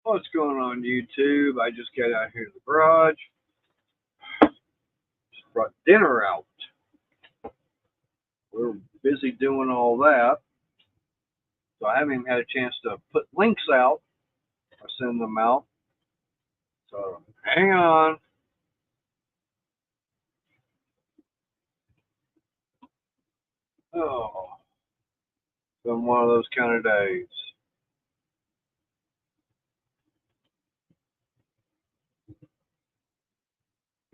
What's going on YouTube? I just got out here to the garage. Just brought dinner out. We're busy doing all that. So I haven't even had a chance to put links out or send them out. So hang on. Oh, been one of those kind of days.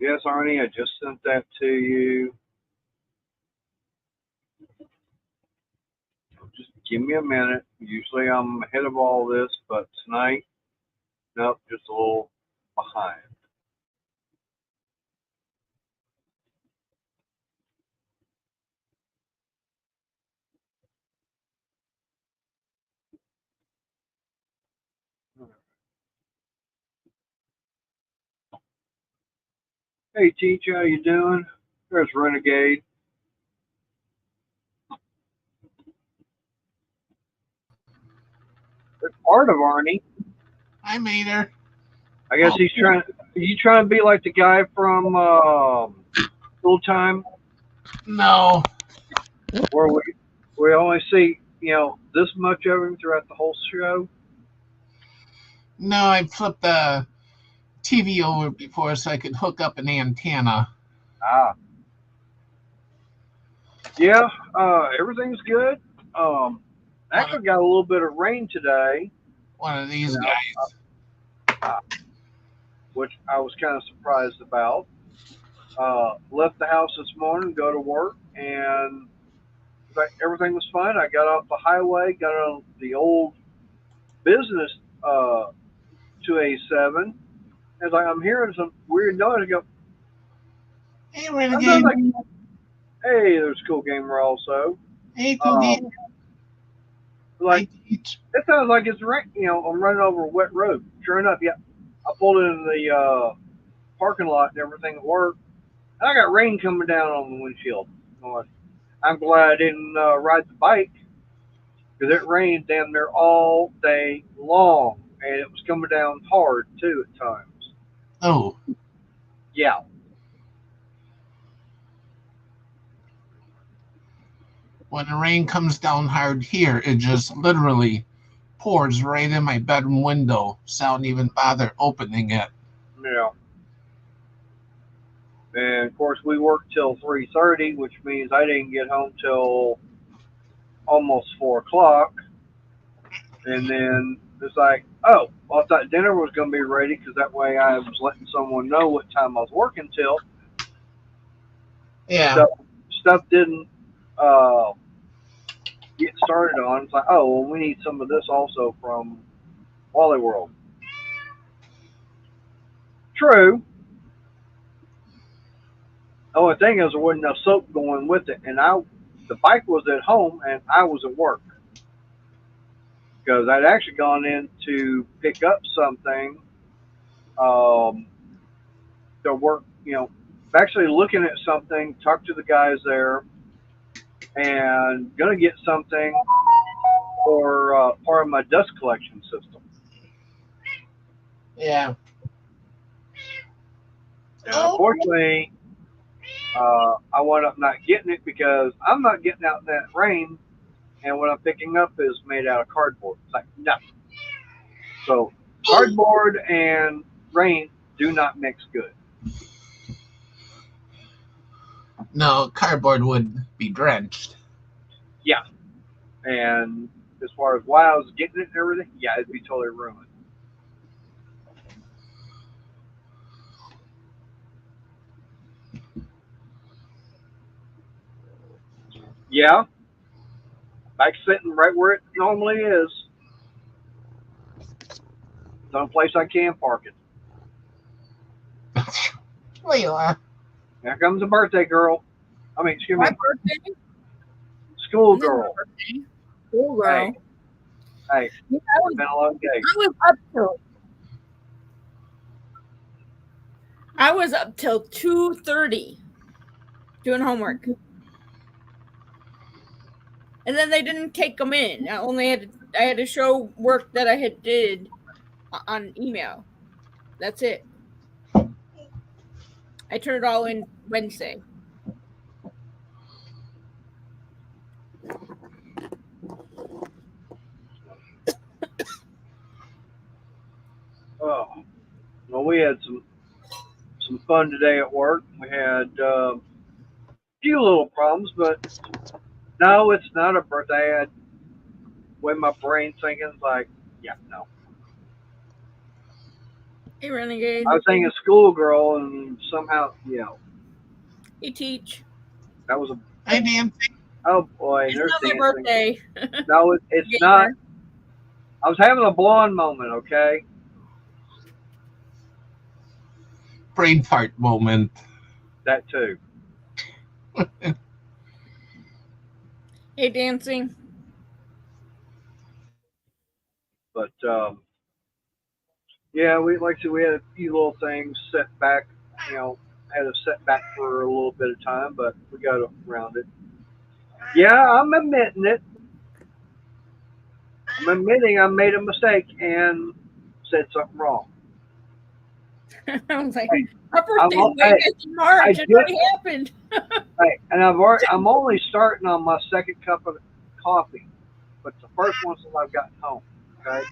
Yes, Arnie, I just sent that to you. Just give me a minute. Usually I'm ahead of all this, but tonight, nope, just a little behind. Hey, Teach, how you doing? There's Renegade. It's part of Arnie. I made her. I guess he's trying. You trying to be like the guy from Full Time, No, where we only see this much of him throughout the whole show. no, I flipped the TV over before so I could hook up an antenna. Ah, yeah. Everything's good. Actually got a little bit of rain today, One of you these know, guys. uh, which I was kind of surprised about. Left the house this morning, go to work, and everything was fine. I got off the highway, got on the old business 287. It's like I'm hearing some weird noise. I go, Hey, that sounds Renegade. like, hey, there's a cool gamer also. Hey, Um, Cookie. like I teach. it sounds like it's rain. I'm running over a wet road. Sure enough, yeah, I pulled into the parking lot and everything at work, and I got rain coming down on the windshield. I'm glad I didn't ride the bike because it rained damn near all day long, and it was coming down hard too at times. Oh, Yeah, when the rain comes down hard here, it just literally pours right in my bedroom window. So I don't even bother opening it. yeah. And of course, we worked till 3:30, which means I didn't get home till almost 4 o'clock. And then it's like, oh, well, I thought dinner was going to be ready because that way I was letting someone know what time I was working till. Yeah. Stuff, stuff didn't uh, get started on. It's like, oh, well, we need some of this also from Wally World. True. The only thing is there wasn't enough soap going with it, and the bike was at home and I was at work because I'd actually gone in to pick up something um, to work. Actually looking at something, talk to the guys there, and gonna get something for part of my dust collection system. Yeah. And Oh. unfortunately, I wound up not getting it because I'm not getting out in that rain, and what I'm picking up is made out of cardboard. It's like no. So cardboard and rain do not mix good. No, cardboard would be drenched. Yeah. And as far as why I was getting it and everything, yeah, it'd be totally ruined. Yeah, back sitting right where it normally is. It's the only place I can park it. Leila. Here comes a birthday girl. I mean, excuse My me, birthday? school This is my girl. birthday. Cool Hey, girl. hey, Yeah, it's been a long day. I was up till 2:30 doing homework. And then they didn't take them in. I had to show work that I had did on email. That's it. I turned it all in Wednesday. Oh, well, we had some fun today at work. We had a few little problems, but no, it's not a birthday. I had when my brain thinking like, yeah, no. Hey, Renegade. I was thinking schoolgirl, and somehow, Hey, Teach. that was a Hey, Nancy. oh boy, It's there's not my dancing. birthday. No, it's not. I was having a blonde moment, okay? Brain fart moment. That too. Hey, Dancing. But yeah, we like I said, we had a few little things set back. Had a setback for a little bit of time, but we got around it. Yeah, I'm admitting it. I'm admitting I made a mistake and said something wrong. I was like, Hey, our birthday's hey, in March. It already happened. Hey, and I'm only starting on my second cup of coffee, but the first one since I've gotten home. Okay.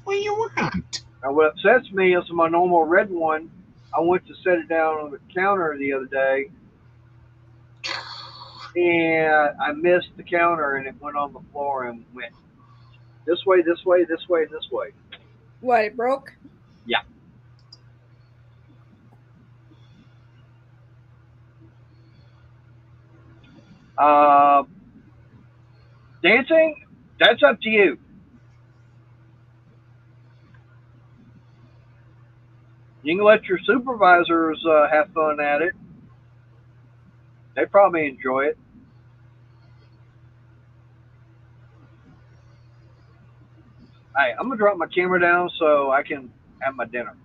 What do you want? Now, what upsets me is my normal red one. I went to set it down on the counter the other day, and I missed the counter, and it went on the floor and went this way, this way, this way, this way. What, it broke? Yeah. Uh, Dancing? That's up to you. You can let your supervisors have fun at it. They probably enjoy it. Hey, I'm gonna drop my camera down so I can have my dinner.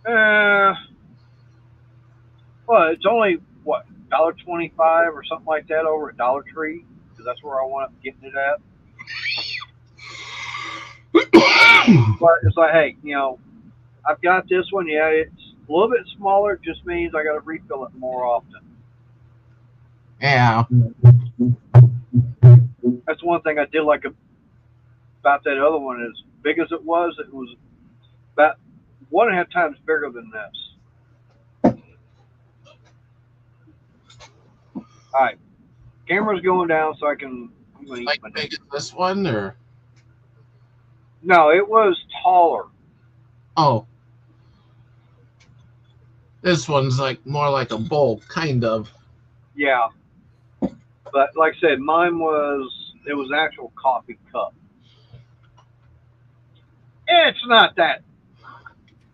Uh, well, it's only what $1.25 or something like that over at Dollar Tree because that's where I want up getting it at. But it's like, hey, I've got this one. Yeah, it's a little bit smaller. It just means I got to refill it more often. Yeah. That's one thing I did like about that other one. As big as it was about 1.5 times bigger than this. All right, camera's going down so I'm going to eat Like my big dinner. as this one, or? No, it was taller. Oh. This one's like more like a bowl, kind of. Yeah, but like I said, it was an actual coffee cup. It's not that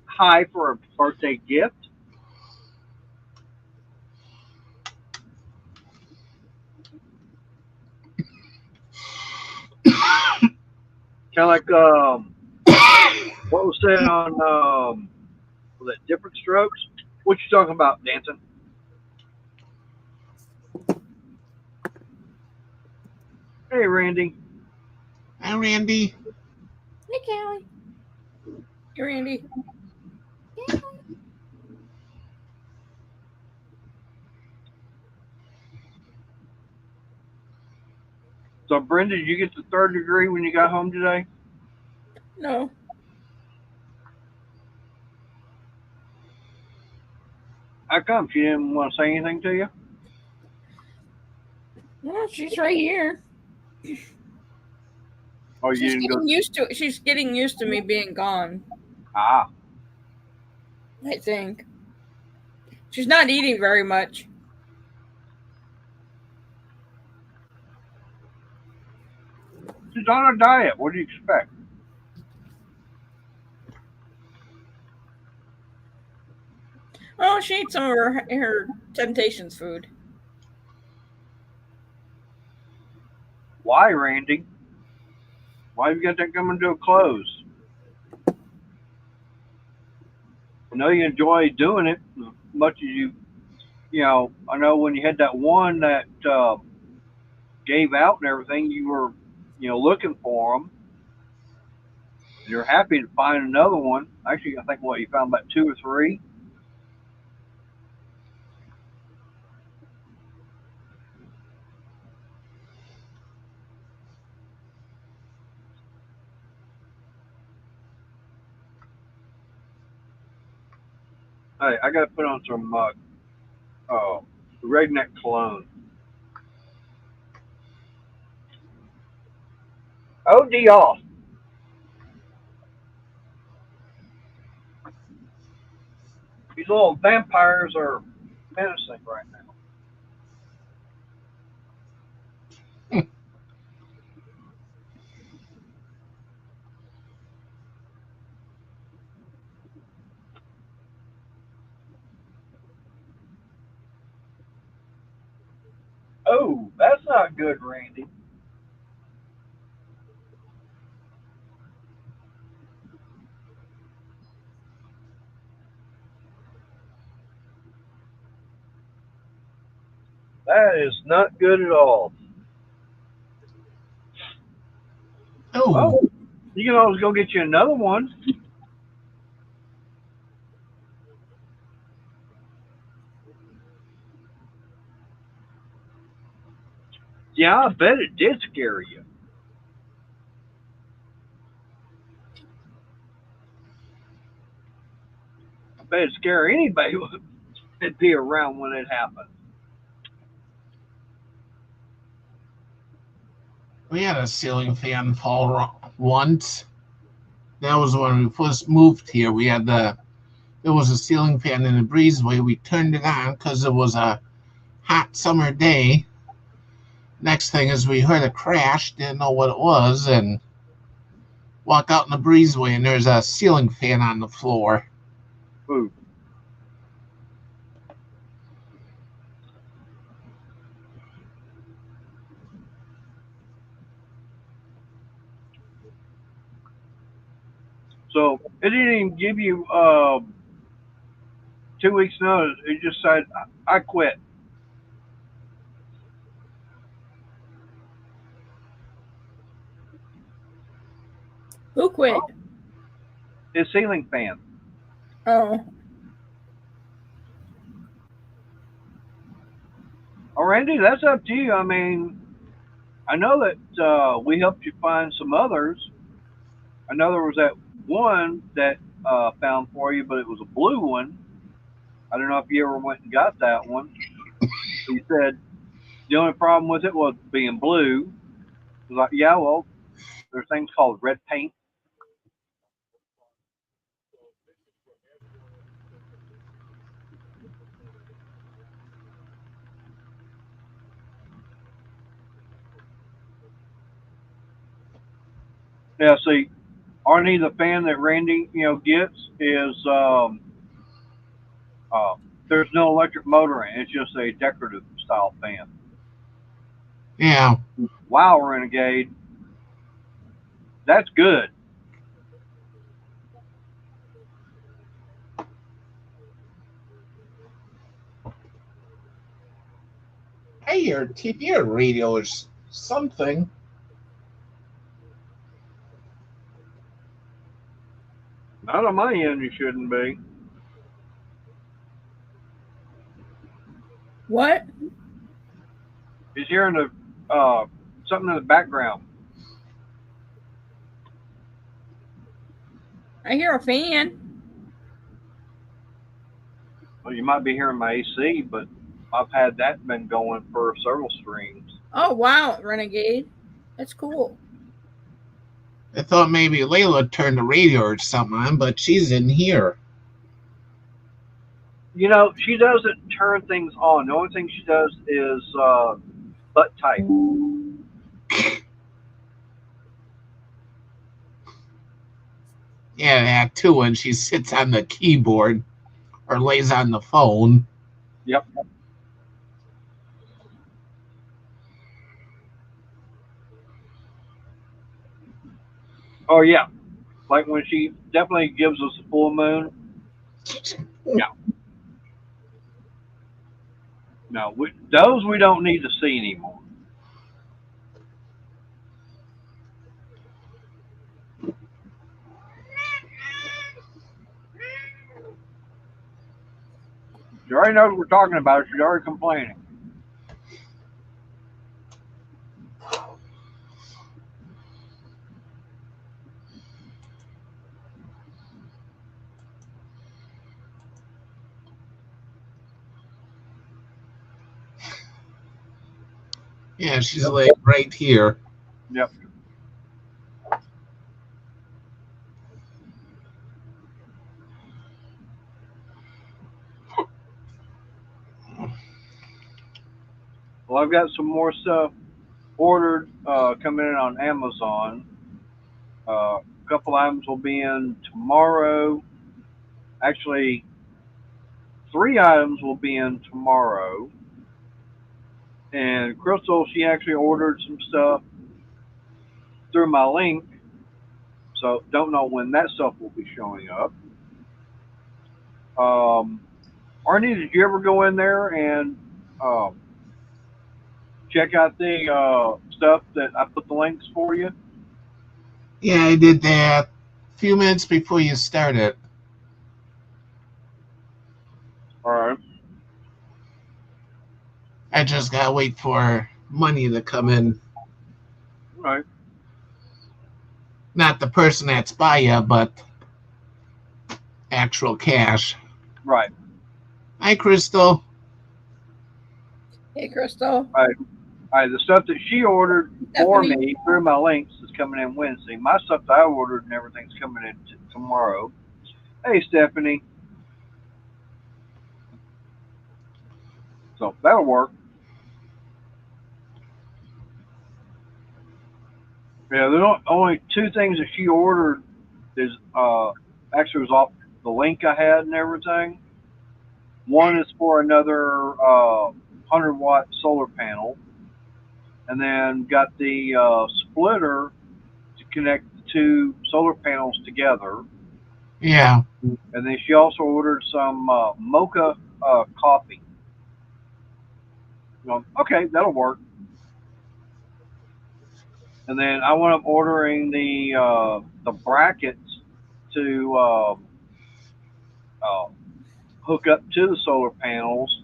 high for a birthday gift. Kind of like what was said on was it Different Strokes? What you talking about, Dancing? Hey, Randy. Hi, Randy. Hey, Callie. Hey, Randy. So, Brenda, did you get the third degree when you got home today? No. How come she didn't want to say anything to you? Well, she's right here. Oh, you She's didn't go. getting used to it. She's getting used to me being gone. Ah. I think. She's not eating very much. She's on a diet. What do you expect? Oh, she ate some of her Temptations food. Why, Randy? Why you got that coming to a close? I know you enjoy doing it as much as I know when you had that one that gave out and everything, you were, looking for them. You're happy to find another one. Actually, I think you found about two or three. Hey, I got to put on some redneck cologne. Oh, Dios. These little vampires are menacing right now. Oh, that's not good, Randy. That is not good at all. Oh, Well, you can always go get you another one. Yeah, I bet it did scare you. I bet it scare anybody that'd be around when it happened. we had a ceiling fan fall once. That was when we first moved here. There was a ceiling fan in the breezeway. We turned it on because it was a hot summer day. Next thing is we heard a crash, didn't know what it was, and walk out in the breezeway and there's a ceiling fan on the floor. Ooh. So it didn't even give you 2 weeks notice. It just said, I quit. Who quit? His ceiling fan. Oh. Oh, Randy, that's up to you. I mean, I know that we helped you find some others. I know there was that one that found for you, but it was a blue one. I don't know if you ever went and got that one. He said the only problem with it was being blue. I was like, yeah, well, there's things called red paint. Yeah, see, only the fan that Randy, gets is uh, there's no electric motor in it. It's just a decorative style fan. Yeah. Wow, Renegade, that's good. Hey, your TV or radio is something. Not on my end, you shouldn't be. What? He's hearing something in the background. I hear a fan. Well, you might be hearing my AC, but I've had that been going for several streams. Oh, wow, Renegade. That's cool. I thought maybe Layla turned the radio or something on, but she's in here. She doesn't turn things on. The only thing she does is butt type. Yeah, that too, when she sits on the keyboard or lays on the phone. Yep. Oh, yeah. Like when she definitely gives us a full moon. Yeah. No, those we don't need to see anymore. already knows what we're talking about. She's already complaining. Yeah, she's Yep. like right here. Yep. Well, I've got some more stuff ordered coming in on Amazon. A couple items will be in tomorrow. Actually, three items will be in tomorrow. And Crystal, she actually ordered some stuff through my link, so don't know when that stuff will be showing up. Um, Arnie, did you ever go in there and uh, check out the stuff that I put the links for you? Yeah, I did that a few minutes before you started. All right. I just gotta wait for money to come in. Right. Not the person that's by you, but actual cash. Right. Hi, Crystal. Hey, Crystal. All right. All right. The stuff that she ordered for Stephanie. me through my links is coming in Wednesday. My stuff that I ordered and everything's coming in tomorrow. Hey, Stephanie. So that'll work. Yeah, there's only two things that she ordered is actually was off the link I had and everything. One is for another 100-watt solar panel, and then got the splitter to connect the two solar panels together. Yeah. And then she also ordered some mocha coffee. Well, okay, that'll work. And then I went up ordering the brackets to uh, hook up to the solar panels.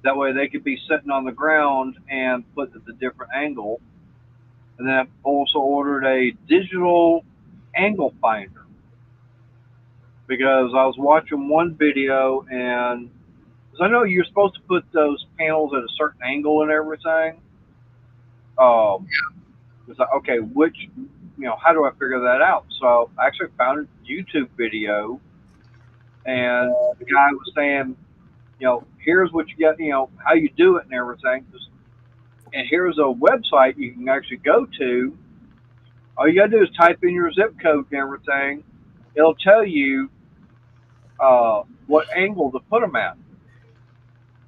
That way they could be sitting on the ground and put at the different angle. And then I also ordered a digital angle finder because I was watching one video and because I know you're supposed to put those panels at a certain angle and everything. It's like, okay, how do I figure that out? So I actually found a YouTube video and the guy was saying, here's what you got, how you do it and everything. And here's a website you can actually go to. All you gotta do is type in your zip code and everything. It'll tell you what angle to put them at.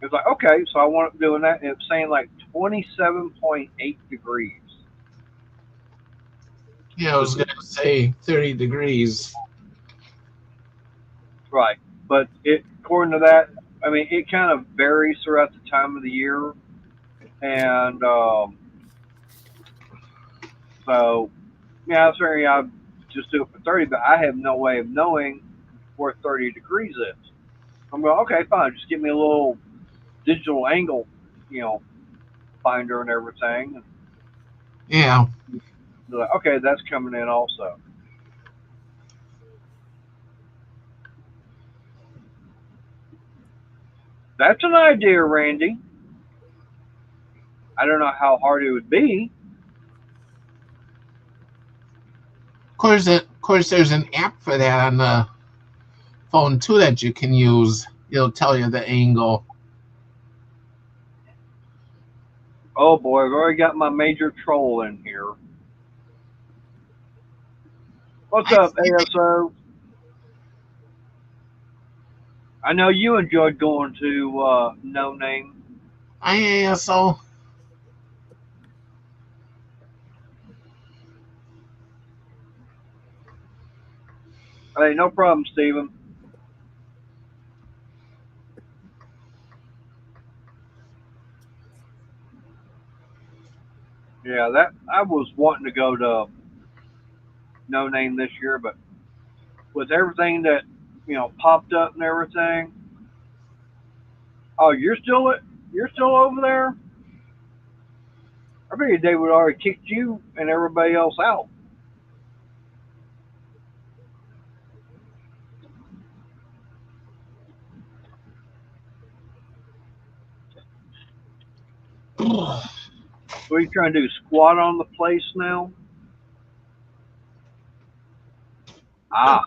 It's like, okay, so I want doing that, and it's saying like 27.8 degrees. Yeah, I was gonna say 30 degrees. Right, but according to that, I mean, it kind of varies throughout the time of the year, and so yeah, I'm sorry, I just do it for 30, but I have no way of knowing where 30 degrees is. I'm going, okay, fine, just give me a little digital angle, you know, finder and everything. Yeah. They're like, okay, that's coming in also. That's an idea, Randy. I don't know how hard it would be. Of course, there's an app for that on the phone too that you can use. It'll tell you the angle. Oh boy, I've already got my major troll in here. What's I up, ASO? I know you enjoyed going to No Name. IASO. Hey, no problem, Steven. Yeah, that I was wanting to go to No Name this year, but with everything that popped up and everything, Oh, you're still over there? I figured they would already kicked you and everybody else out. What are you trying to do? Squat on the place now? Ah,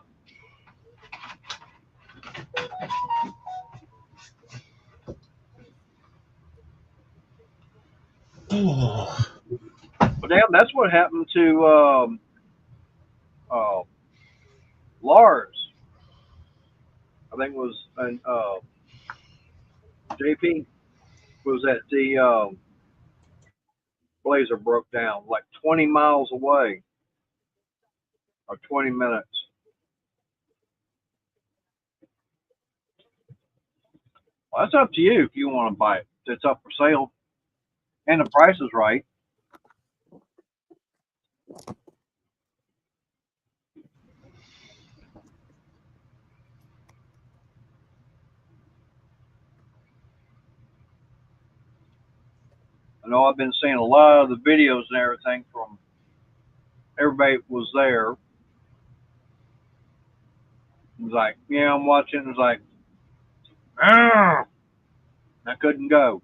well, damn, that's what happened to uh, Lars. I think it was an JP was at the Blazer broke down like 20 miles away or 20 minutes. Well, that's up to you if you want to buy it. It's up for sale and the price is right. I know I've been seeing a lot of the videos and everything from everybody was there. It was like, yeah, I'm watching. It was like, ah, I couldn't go.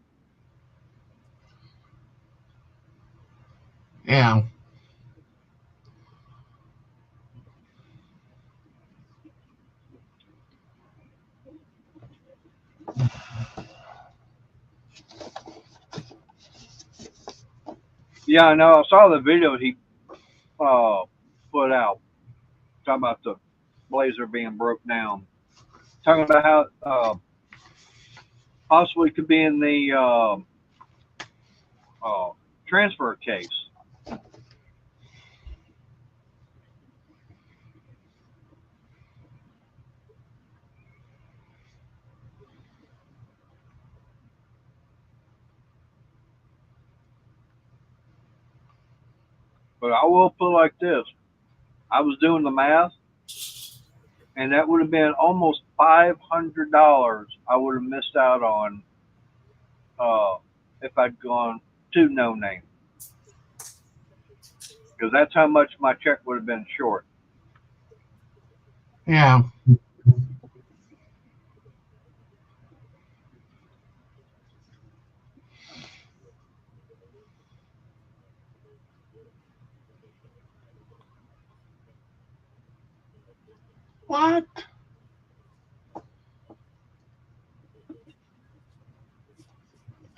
Yeah. Yeah, I know. I saw the video he uh, put out talking about the Blazer being broke down. Talking about how possibly could be in the uh, transfer case. But I will put it like this: I was doing the math, and that would have been almost $500 I would have missed out on uh, if I'd gone to no name, because that's how much my check would have been short. Yeah. What?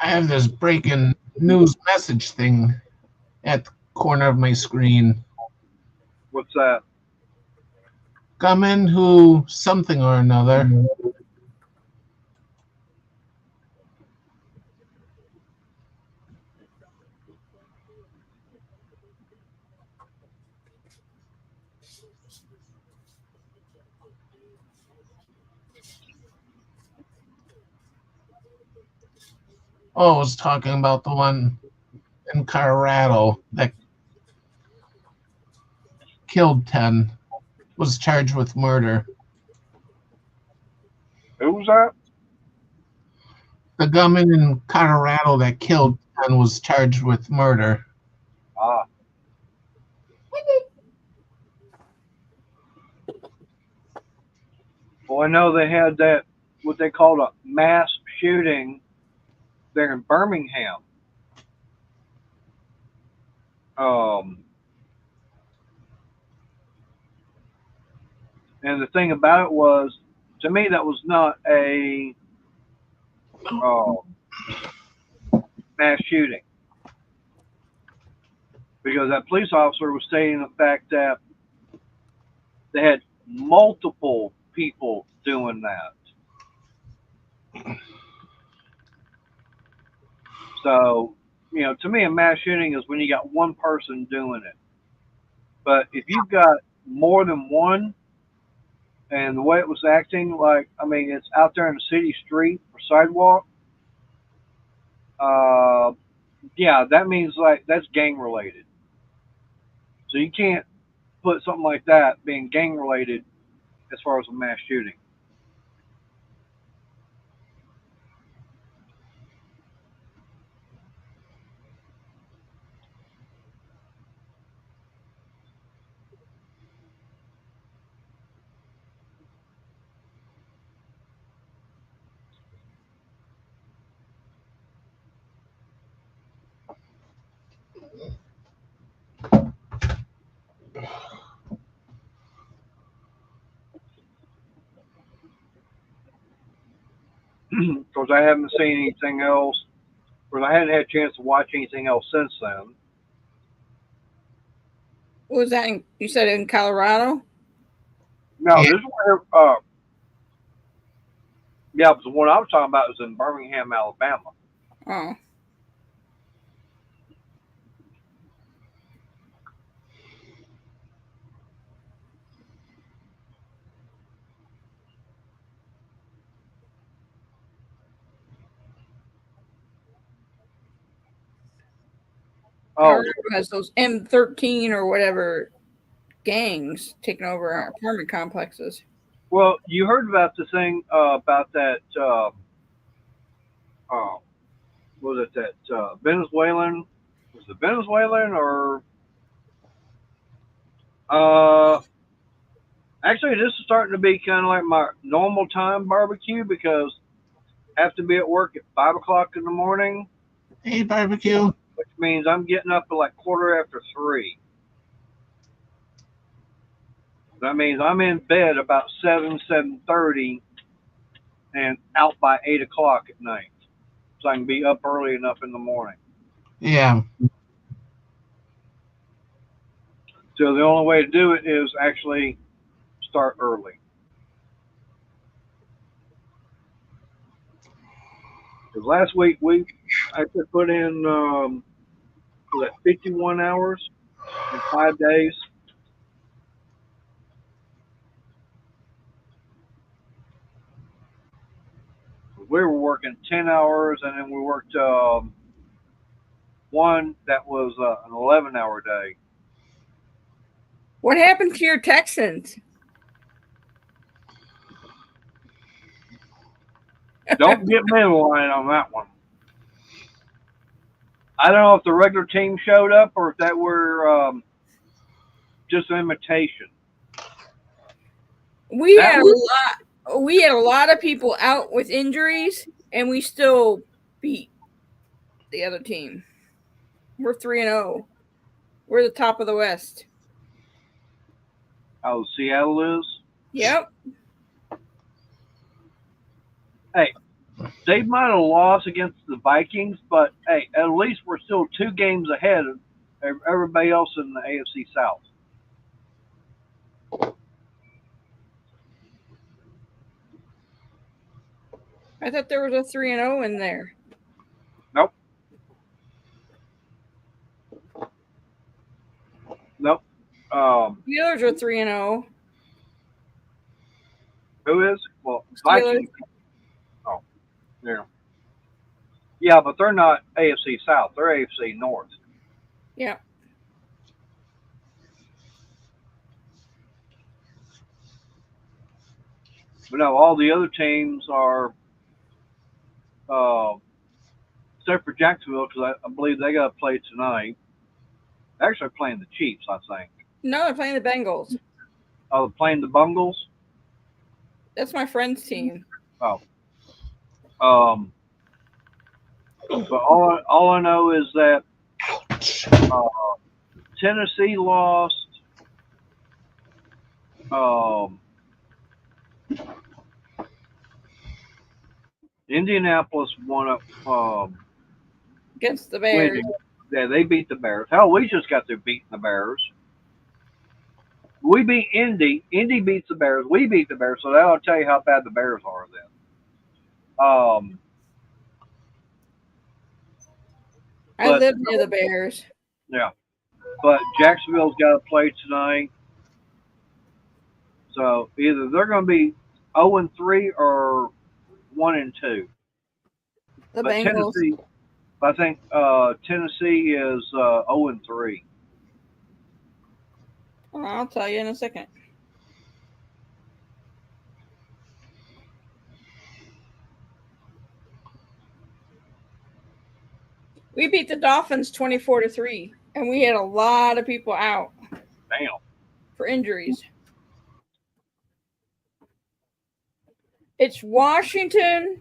I have this breaking news message thing at the corner of my screen. What's that? Gunman who something or another. Oh, I was talking about the one in Colorado that killed 10, was charged with murder. Who was that? The gunman in Colorado that killed 10 was charged with murder. Ah, well, I know they had that what they called a mass shooting there in Birmingham. Um, and the thing about it was, to me, that was not a uh, mass shooting because that police officer was stating the fact that they had multiple people doing that. So, to me, a mass shooting is when you got one person doing it. But if you've got more than one, and the way it was acting, like, I mean, it's out there in the city street or sidewalk, uh, yeah, that means like that's gang related. So you can't put something like that being gang related as far as a mass shooting. Because I haven't seen anything else. Because I hadn't had a chance to watch anything else since then. What was that? You said in Colorado? No, Yeah. this is where. Yeah, but the one I was talking about was in Birmingham, Alabama. Oh. Oh, Colorado has those M13 or whatever gangs taking over our apartment complexes. well, you heard about the thing about that. Uh, was it that Venezuelan? Was it Venezuelan or? Uh, Actually, this is starting to be kind of like my normal time barbecue because I have to be at work at 5 o'clock in the morning, Hey, barbecue. which means I'm getting up at like quarter after 3. That means I'm in bed about 7:30, and out by 8 o'clock at night, so I can be up early enough in the morning. Yeah. So the only way to do it is actually start early. Because last week I could put in was that 51 hours in 5 days. We were working 10 hours, and then we worked one that was an 11-hour day. What happened to your Texans? Don't get me in line on that one. I don't know if the regular team showed up or if that were just an imitation. We That had a was, lot. We had a lot of people out with injuries, and we still beat the other team. We're 3-0. We're the top of the West. how Seattle is. Yep. Hey, they might have lost against the Vikings, but hey, at least we're still 2 games ahead of everybody else in the AFC South. I thought there was a 3-0 in there. Nope. Nope. Steelers are 3-0. Who is? Well, Steelers. Vikings. Oh, yeah. Yeah, but they're not AFC South. They're AFC North. Yeah. But no, all the other teams are, except for Jacksonville, because I believe they got to play tonight. They're actually playing the Chiefs, I think. No, they're playing the Bengals. Oh, they're playing the Bungles? That's my friend's team. Oh. But all I know is that Tennessee lost. Indianapolis won up Against the Bears. winning. Yeah, they beat the Bears. Hell, we just got through beating the Bears. We beat Indy. Indy beats the Bears. We beat the Bears. So that'll tell you how bad the Bears are then. I live near the Bears. Yeah. But Jacksonville's got to play tonight. So either they're going to be 0-3 or 1-2. The But Bengals. Tennessee, I think Tennessee is 0-3. I'll tell you in a second. We beat the Dolphins 24-3, and we had a lot of people out. Damn. For injuries. It's Washington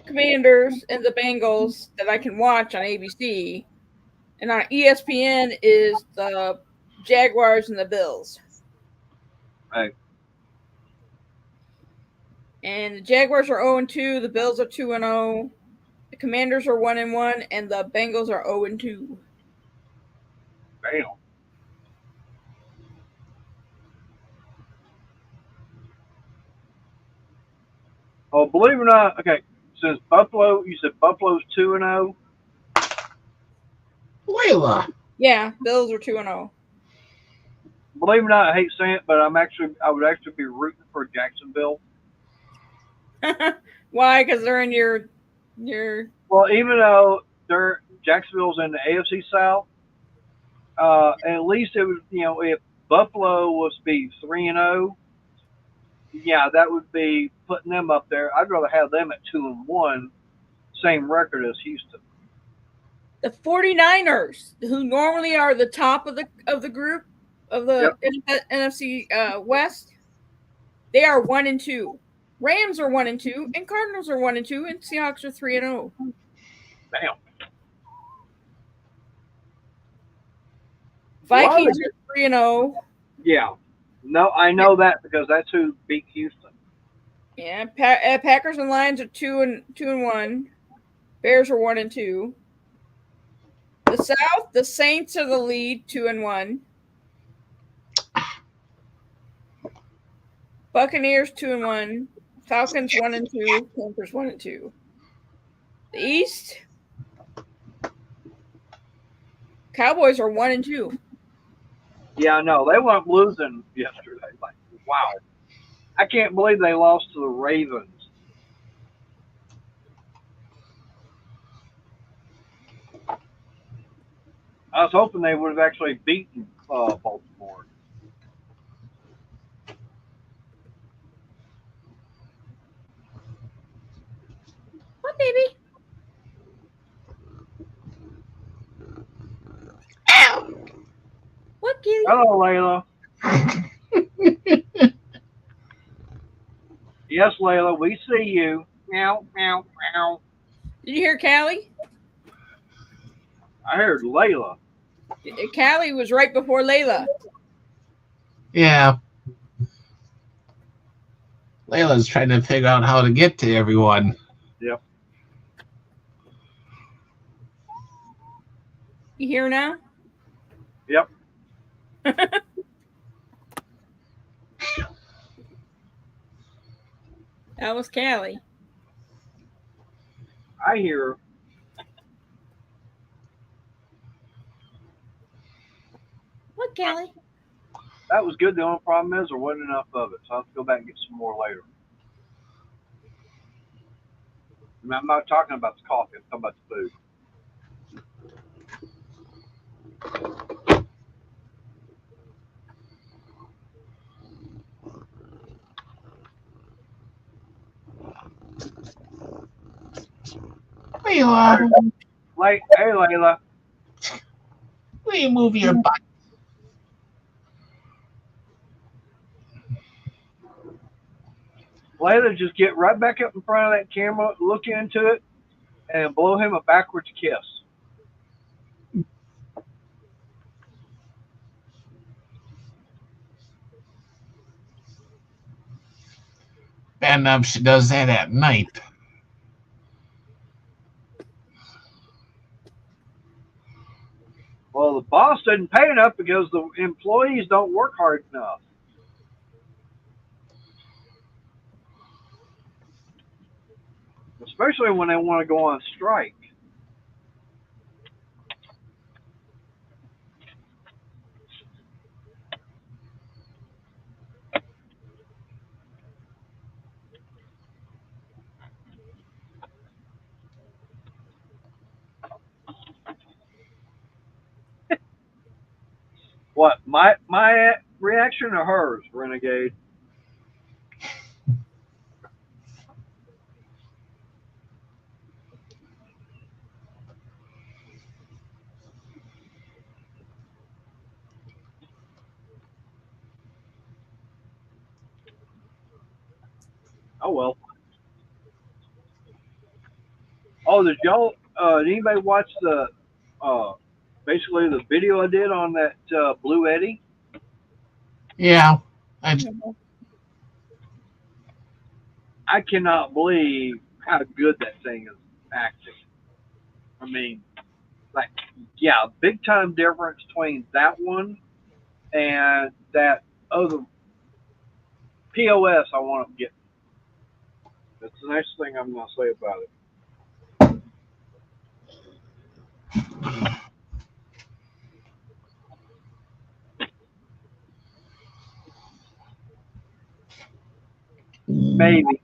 Commanders and the Bengals that I can watch on ABC. And on ESPN is the Jaguars and the Bills. Hey, And the Jaguars are 0-2, the Bills are 2-0, the Commanders are 1-1, and the Bengals are 0-2. damn. Oh, believe it or not, okay. Since Buffalo, you said Buffalo's 2-0. Layla. Yeah, Bills are 2-0. Believe it or not, I hate saying it, but I would actually be rooting for Jacksonville. Why? Because they're in your. Well, even though Jacksonville's in the AFC South, at least it was, if Buffalo was to be 3-0, yeah, that would be putting them up there. I'd rather have them at 2-1, same record as Houston. The 49ers, who normally are the top of the group of the Yep. NFC West, they are 1-2. Rams are 1-2, and Cardinals are 1-2, and Seahawks are 3-0. Damn. Vikings are 3-0. Yeah. No, I know that because that's who beat Houston. Yeah, Packers and Lions are 2-1. Bears are 1-2. The South, the Saints are the lead, 2-1. Buccaneers 2-1. Falcons 1-2. Panthers 1-2. The East, Cowboys are 1-2. Yeah, I know. They weren't losing yesterday. Like, wow. I can't believe they lost to the Ravens. I was hoping they would have actually beaten Baltimore. What, baby? What, kitty? Hello, Layla. Yes, Layla, we see you. Meow, meow, meow. Did you hear Callie? I heard Layla. Callie was right before Layla. Yeah. Layla's trying to figure out how to get to everyone. Yep. You hear now? Yep. That was Callie. I hear her. What, Callie? That was good. The only problem is there wasn't enough of it, so I'll have to go back and get some more later. I'm not talking about the coffee. I'm talking about the food. Layla, Hey, Layla. will you move your butt? Layla, just get right back up in front of that camera, look into it, and blow him a backwards kiss. Bad enough she does that at night. Well, the boss didn't pay enough because the employees don't work hard enough. Especially when they want to go on strike. What, my reaction or hers, Renegade? Oh well. Oh, did y'all? Did anybody watch the basically the video I did on that Blue Eddy. Yeah, I, I cannot believe how good that thing is acting. I mean, like, yeah, big time difference between that one and that other POS I want to get. That's the next thing I'm going to say about it. Maybe.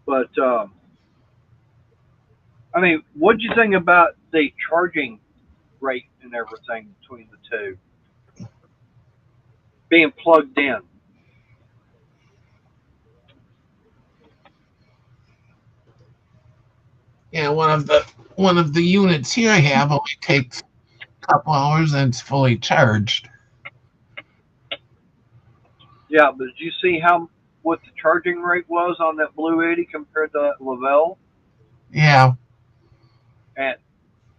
But, I mean, what'd you think about the charging rate and everything between the two? Being plugged in. yeah, one of the units here I have only takes a couple hours and it's fully charged. Yeah, but did you see what the charging rate was on that Blue 80 compared to that Lavelle? Yeah, And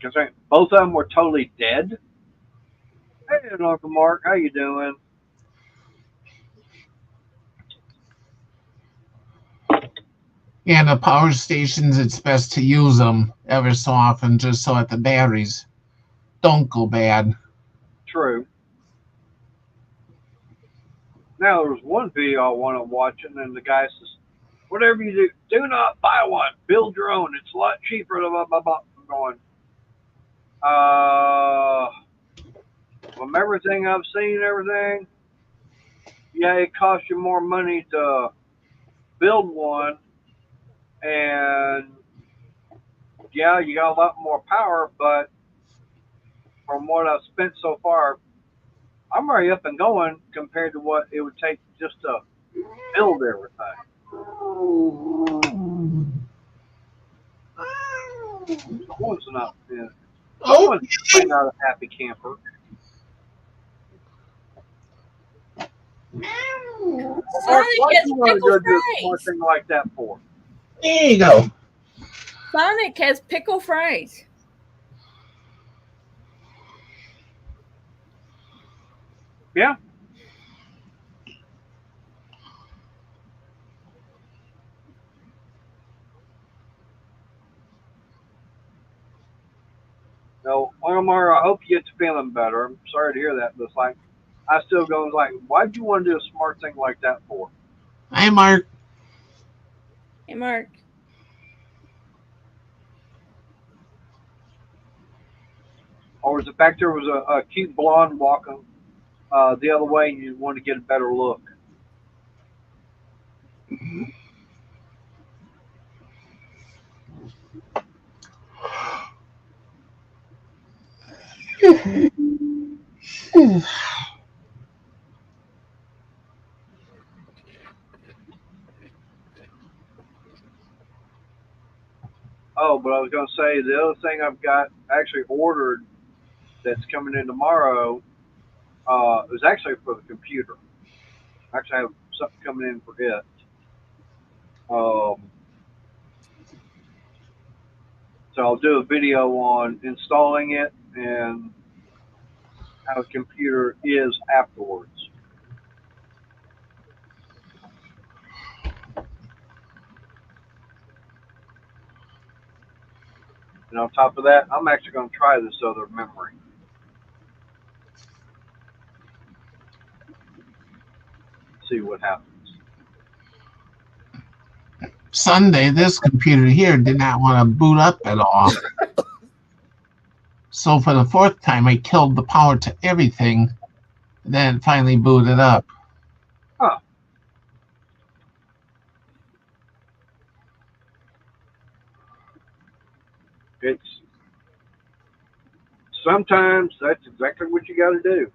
because both of them were totally dead. Hey, Uncle Mark, how you doing? yeah. The power stations, it's best to use them ever so often, just so that the batteries don't go bad. True. Now there was one video I wanted watching, and the guy says, "Whatever you do not buy one. Build your own. It's a lot cheaper." Blah, blah, blah, blah. I'm going, from everything I've seen, everything, yeah, it costs you more money to build one, and yeah, you got a lot more power, but from what I've spent so far, I'm already up and going compared to what it would take just to build everything. Someone's not, Oh, someone's playing out a happy camper. Mark, why do Sonic you has want to pickle go do a smart fries. thing like that for? there you go. Sonic has pickle fries. Yeah. No, Omar, I hope you get to feeling better. I'm sorry to hear that, but it's like, I still go like, why'd you want to do a smart thing like that for? Hi, Mark. Hey, Mark. Or was the fact there was a cute blonde walking the other way and you wanted to get a better look? Oh, but I was going to say the other thing I've got actually ordered that's coming in tomorrow is actually for the computer. I actually have something coming in for it. So I'll do a video on installing it and how the computer is afterwards. And on top of that, I'm actually going to try this other memory. See what happens. Sunday, this computer here did not want to boot up at all. So for the fourth time, I killed the power to everything. Then it finally booted up. Huh. It's sometimes that's exactly what you got to do.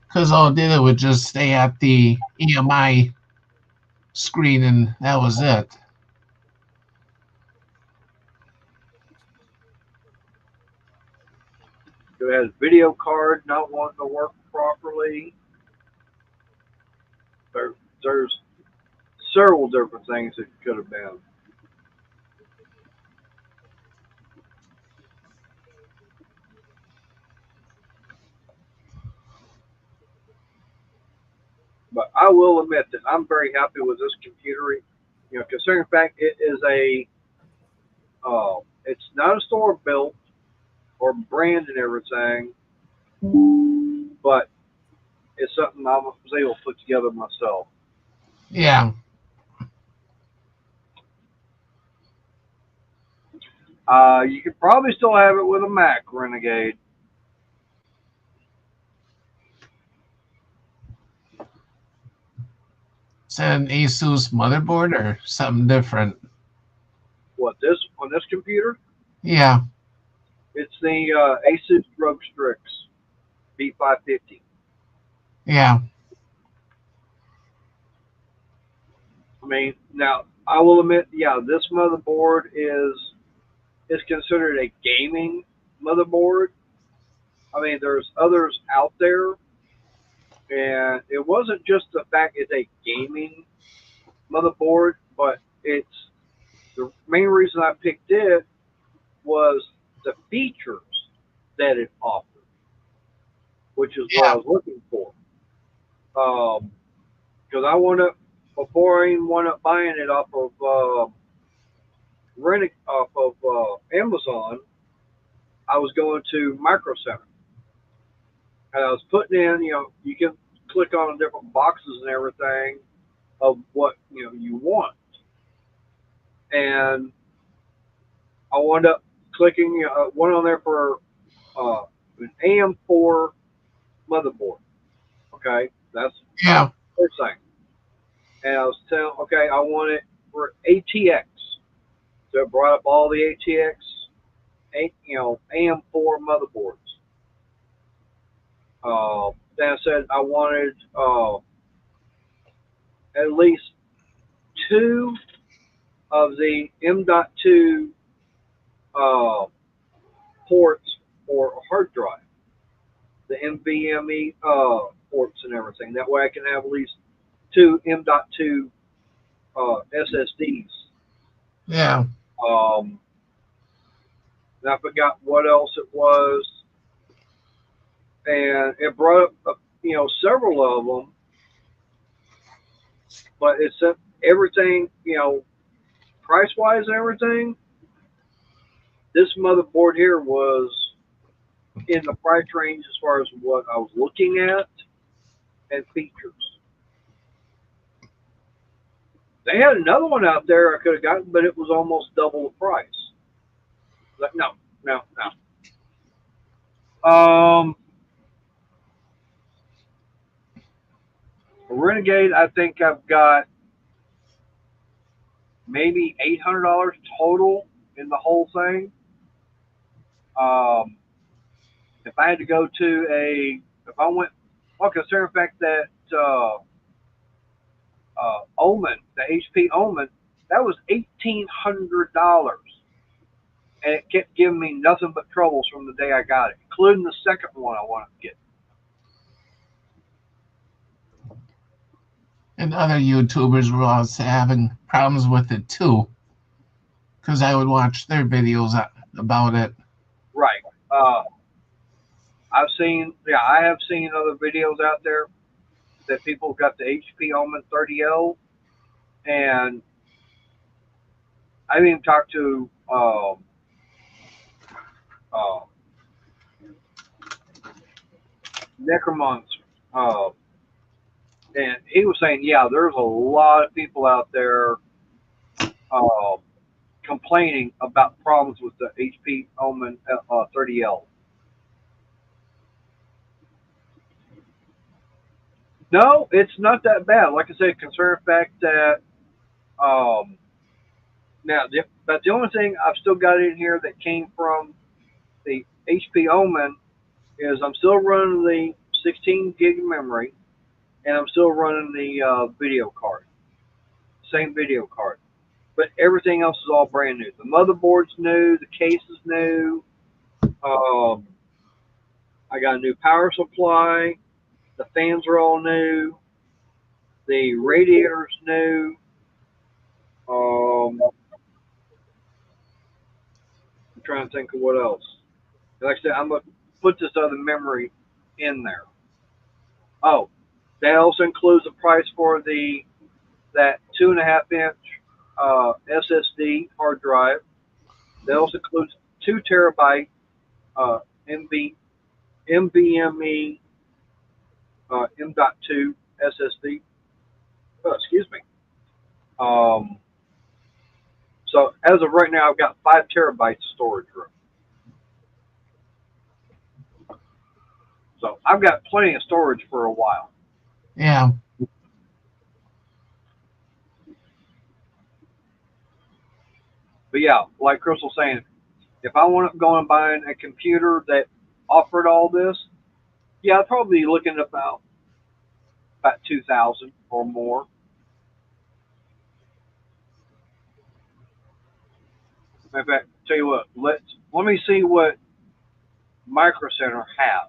Because all it did, it would just stay at the EMI screen and that was it. It has video card not wanting to work properly. So there's several different things it could have been. But I will admit that I'm very happy with this computer. You know, considering the fact it is it's not a store built or brand and everything, but it's something I was able to put together myself. Yeah. You could probably still have it with a Mac Renegade. Is that an Asus motherboard or something different? What this on this computer? Yeah. It's the Asus ROG Strix B550. Yeah. I mean, now I will admit, yeah, this motherboard is considered a gaming motherboard. I mean, there's others out there, and it wasn't just the fact it's a gaming motherboard, but it's the main reason I picked it was the features that it offered, which is what I Yeah. was looking for. Because I want to, before I even wound up buying it off of renting off of Amazon, I was going to Micro Center and I was putting in, you know, you can click on different boxes and everything of what you want, and I wound up clicking one on there for uh, an AM4 motherboard. Okay, that's Yeah. the first thing. And I was telling, okay, I want it for ATX. So it brought up all the ATX, AM4 motherboards. Then I said I wanted at least two of the M.2 uh, ports for a hard drive, the NVMe ports and everything. That way I can have at least two M.2 SSDs. Yeah. Um, and I forgot what else it was, and it brought up several of them, but it's everything price wise and everything. This motherboard here was in the price range as far as what I was looking at and features. They had another one out there I could have gotten, but it was almost double the price. Like, no, no, no. Renegade, I think I've got maybe $800 total in the whole thing. Um, if I had to go to if I went, well, considering the fact that Omen, the HP Omen, that was $1,800, and it kept giving me nothing but troubles from the day I got it, including the second one I wanted to get. And other YouTubers were also having problems with it too, because I would watch their videos about it. Right. I have seen other videos out there that people got the HP Omen 30L, and I've even talked to uh, Necromancer, uh, and he was saying, yeah, there's a lot of people out there uh, complaining about problems with the HP Omen 30L. No, it's not that bad. Like I said, considering the fact that um, but the only thing I've still got in here that came from the HP Omen is I'm still running the 16 gig memory, and I'm still running the video card, same video card. But everything else is all brand new. The motherboard's new, the case is new. Um, I got a new power supply. The fans are all new. The radiator's new. I'm trying to think of what else. Like I said, I'm gonna put this other memory in there. Oh, that also includes the price for the that 2.5 inch SSD hard drive. That also includes 2 terabyte MV, NVMe M.2 SSD. Oh, excuse me. Um, so as of right now, I've got 5 terabytes of storage room. So I've got plenty of storage for a while. Yeah. But yeah, like Crystal's saying, if I want to go and buy a computer that offered all this, yeah, I'd probably be looking at about 2,000 or more. In fact, tell you what, let me see what Micro Center has.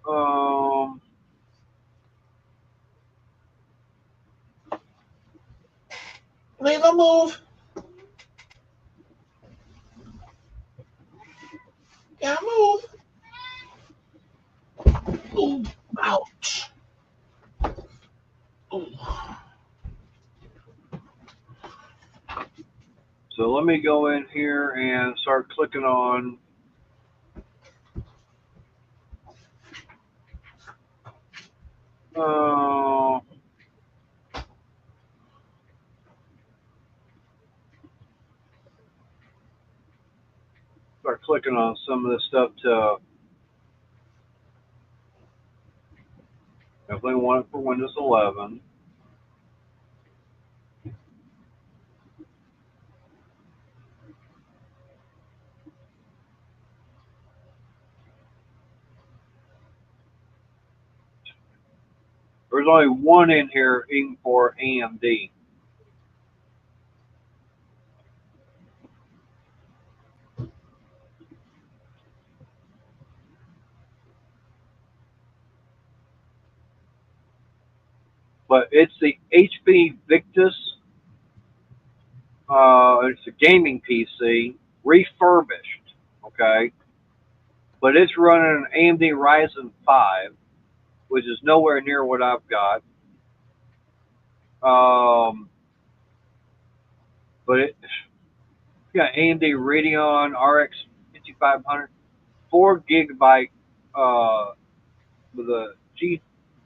Um, Layla, move. Yeah, move. Ooh, ouch. Ooh. so let me go in here and start clicking on. Uh, start clicking on some of this stuff to definitely want it for Windows 11. There's only one in here even for AMD. But it's the HP Victus. It's a gaming PC refurbished. Okay, but it's running an AMD Ryzen 5, which is nowhere near what I've got. Um, but it's got AMD Radeon RX 5500, 4 gigabyte with a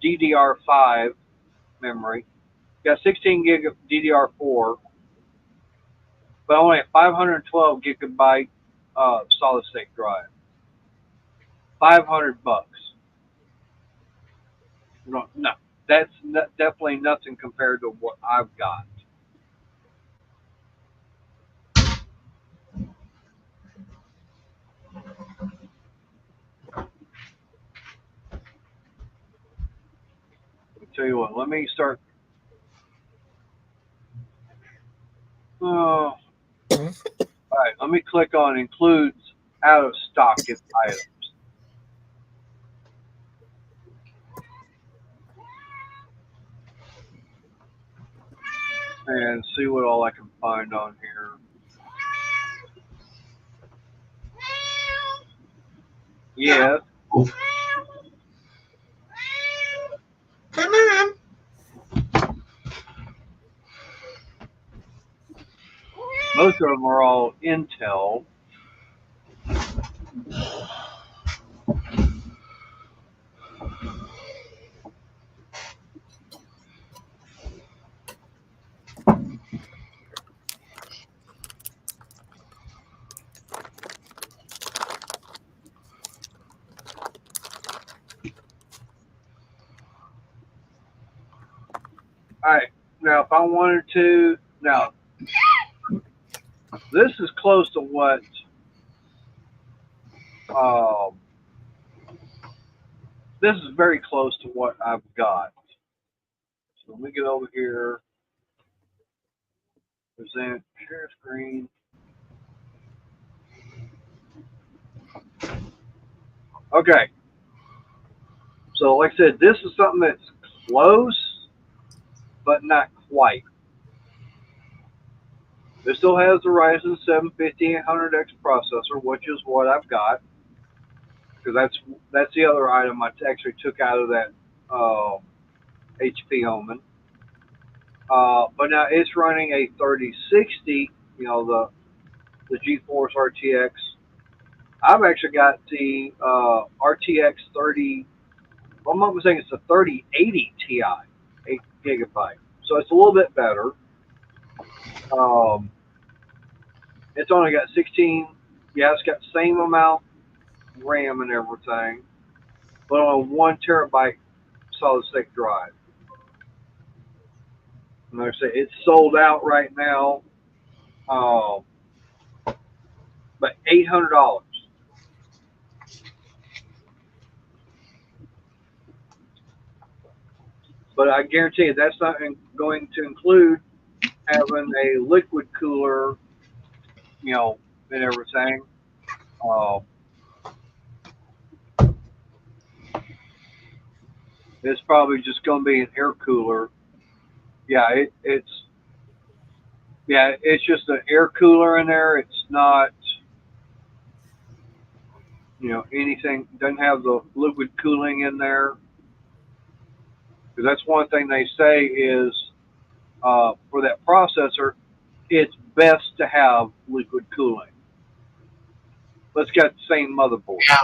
DDR5 memory. Got 16 gig of DDR4, but only a 512 gigabyte solid state drive. $500. No, no, that's definitely nothing compared to what I've got. I'll tell you what, let me start. All right, let me click on includes out of stock items and see what all I can find on here. Yes, Move. Come on. most of them are all Intel. All right, now if I wanted to, now this is close to what. Um, this is very close to what I've got. So let me get over here. Present, share screen. Okay, so like I said, this is something that's close, but not quite. This still has the Ryzen 7 5800X processor, which is what I've got, because that's the other item I actually took out of that HP Omen. But now it's running a 3060, the GeForce RTX. I've actually got the RTX 30. Well, I'm not mistaken, it's a 3080 Ti, 8 GB. So it's a little bit better. Um, it's only got 16. Yeah, it's got the same amount RAM and everything, but on 1 TB solid state drive. And like I say, it's sold out right now, uh, but $800. But I guarantee you that's not going to include having a liquid cooler, and everything. Uh, it's probably just going to be an air cooler. Yeah, it's just an air cooler in there. It's not, anything. Doesn't have the liquid cooling in there. Because that's one thing they say is for that processor, it's best to have liquid cooling. Let's get the same motherboard. Yeah.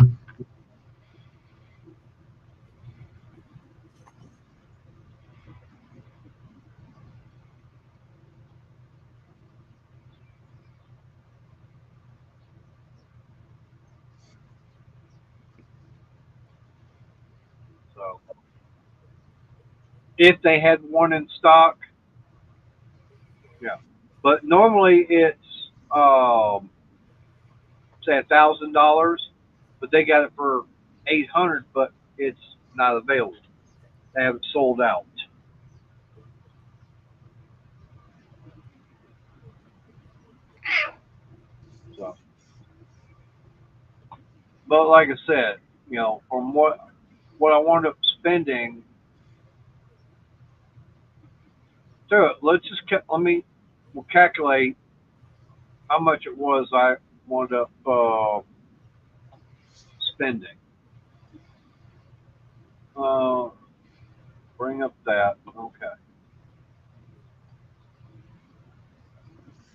So if they had one in stock, yeah. But normally it's say $1,000, but they got it for 800, but it's not available. They have it sold out. So, but like I said, from what I wound up spending, so let's just we'll calculate how much it was I wound up spending. Uh, bring up that. Okay,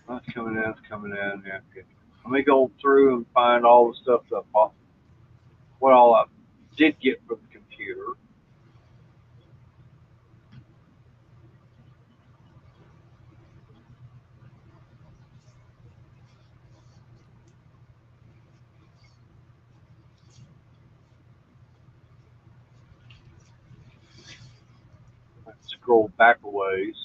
that's coming in. That's coming in. Yeah. Okay. Let me go through and find all the stuff that what all I did get for the computer. Let's scroll back a ways.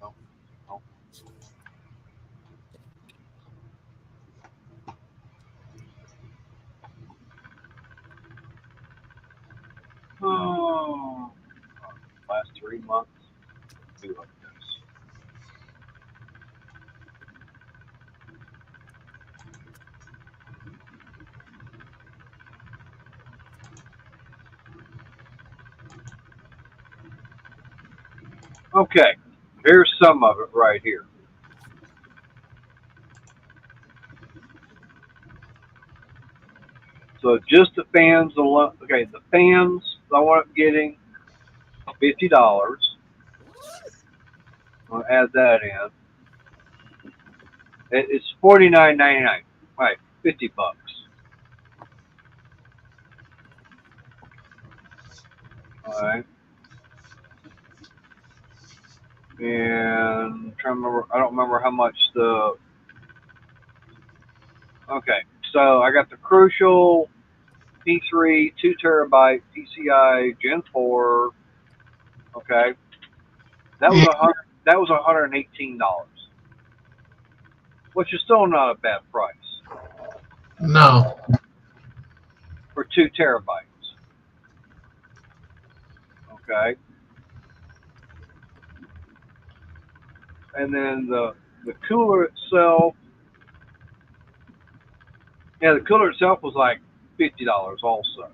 No, no. Oh, last 3 months. Do like this. Okay, here's some of it right here. So just the fans alone. Okay, the fans I wound up getting $50. I'll add that in. It's $49.99. Right, $50. All right, and I'm trying to remember. I don't remember how much the. Okay, so I got the Crucial P3 2 TB PCI Gen 4. Okay, that was Yeah. $118, which is still not a bad price No. for 2 TB. Okay. And then the cooler itself, yeah, the cooler itself was like $50 also.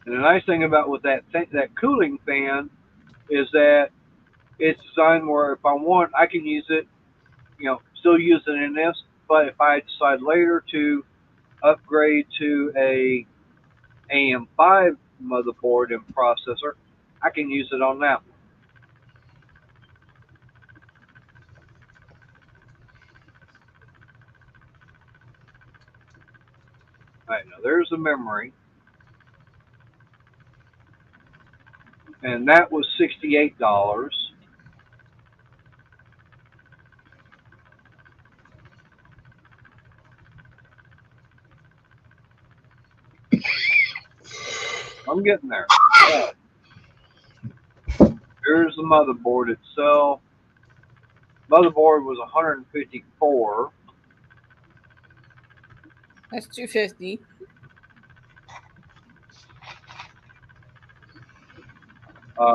And the nice thing about with that cooling fan is that it's designed where if I want, I can use it, still use it in this. But if I decide later to upgrade to a AM5 motherboard and processor, I can use it on that one. All right, now there's the memory, and that was $68. I'm getting there. Here's the motherboard itself. Motherboard was 154. That's 250.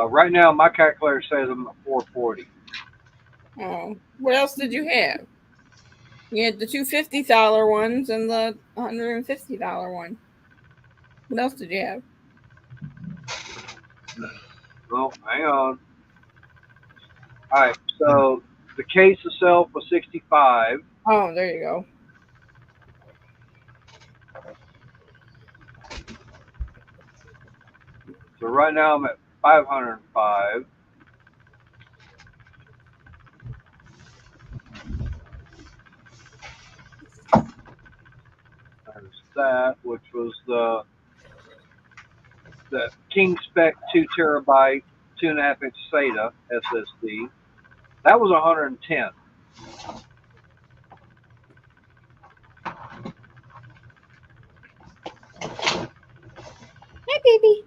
Right now, my calculator says I'm at 440. Oh, what else did you have? You had the $250 ones and the $150 one. What else did you have? Well, hang on. All right, so the case itself was 65. Oh, there you go. So right now I'm at 505. There's that, which was the King Spec 2 terabyte, 2.5 inch SATA SSD. That was 110. Hi, baby.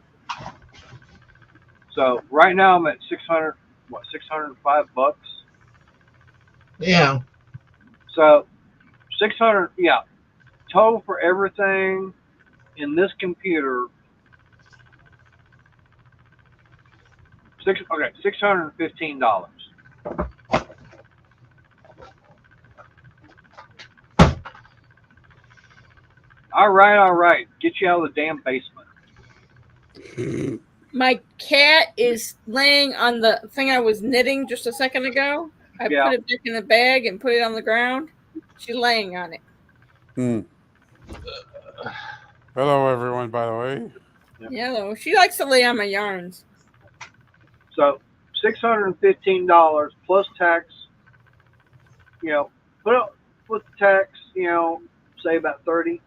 So right now I'm at 605 bucks. Yeah. So 600, yeah, total for everything in this computer. $615. All right. Get you out of the damn basement. My cat is laying on the thing I was knitting just a second ago. I Yeah. put it back in the bag and put it on the ground. She's laying on it. Hello, everyone, by the way. Yellow. She likes to lay on my yarns. So $615 plus tax. Put up with the tax. Say about 30.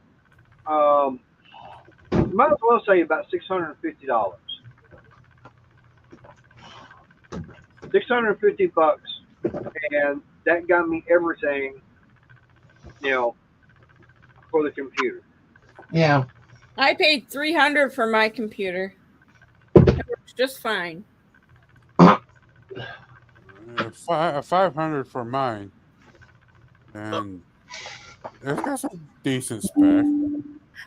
You might as well say about $650. 650 bucks, and that got me everything. For the computer. Yeah. I paid $300 for my computer. It works just fine. 500 for mine, and it's got some decent spec.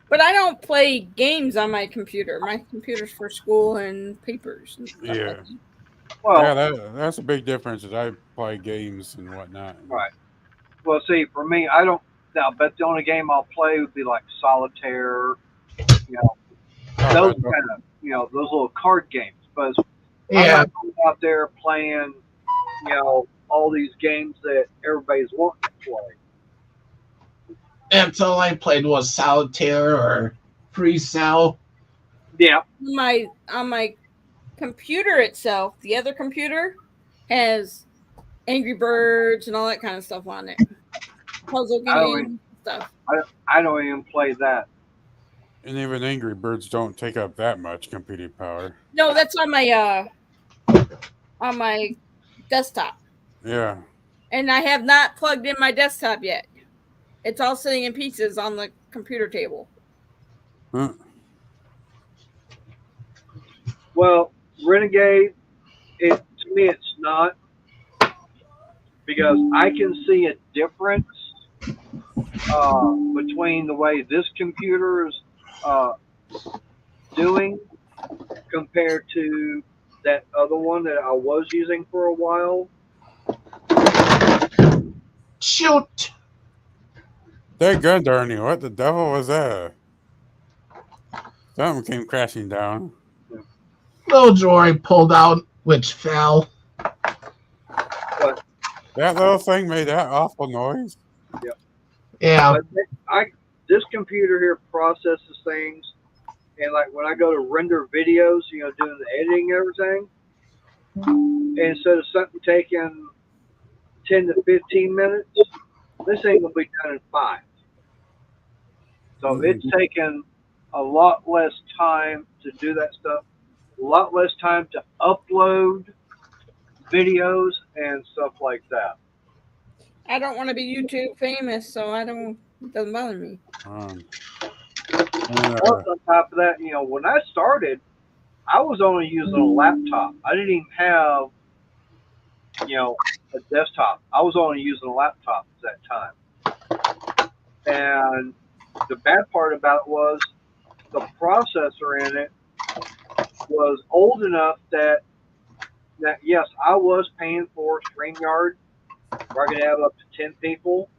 But I don't play games on my computer. My computer's for school and papers and stuff like Yeah. that. Well, Yeah, that's a big difference. As I play games and whatnot. right. Well, see, for me, I don't. Now, bet the only game I'll play would be like solitaire. Those kind of, those little card games. But I'm Yeah. not going out there playing, all these games that everybody's wanting to play. That's all I played was solitaire or free cell. Yeah. On my computer itself, the other computer has Angry Birds and all that kind of stuff on it. Puzzle games stuff. I don't even play that. And even Angry Birds don't take up that much computing power. No, that's on my desktop. Yeah. And I have not plugged in my desktop yet. It's all sitting in pieces on the computer table. Huh. Well, Renegade, to me, it's not. because I can see a difference between the way this computer is uh, doing compared to that other one that I was using for a while. Shoot! That gun, Darnie. What the devil was that? Something came crashing down. Little Jory pulled out, which fell. But That little thing made that awful noise. yeah, Yeah. but I this computer here processes things, and like when I go to render videos, doing the editing and everything, instead of something taking 10 to 15 minutes, this ain't gonna be done in 5. So Mm-hmm. it's taken a lot less time to do that stuff, a lot less time to upload videos and stuff like that. I don't want to be YouTube famous, so it doesn't bother me. And, Plus, on top of that, when I started, I was only using a laptop. I didn't even have, a desktop. I was only using a laptop at that time. And the bad part about it was the processor in it was old enough that yes, I was paying for StreamYard where I could have up to 10 people.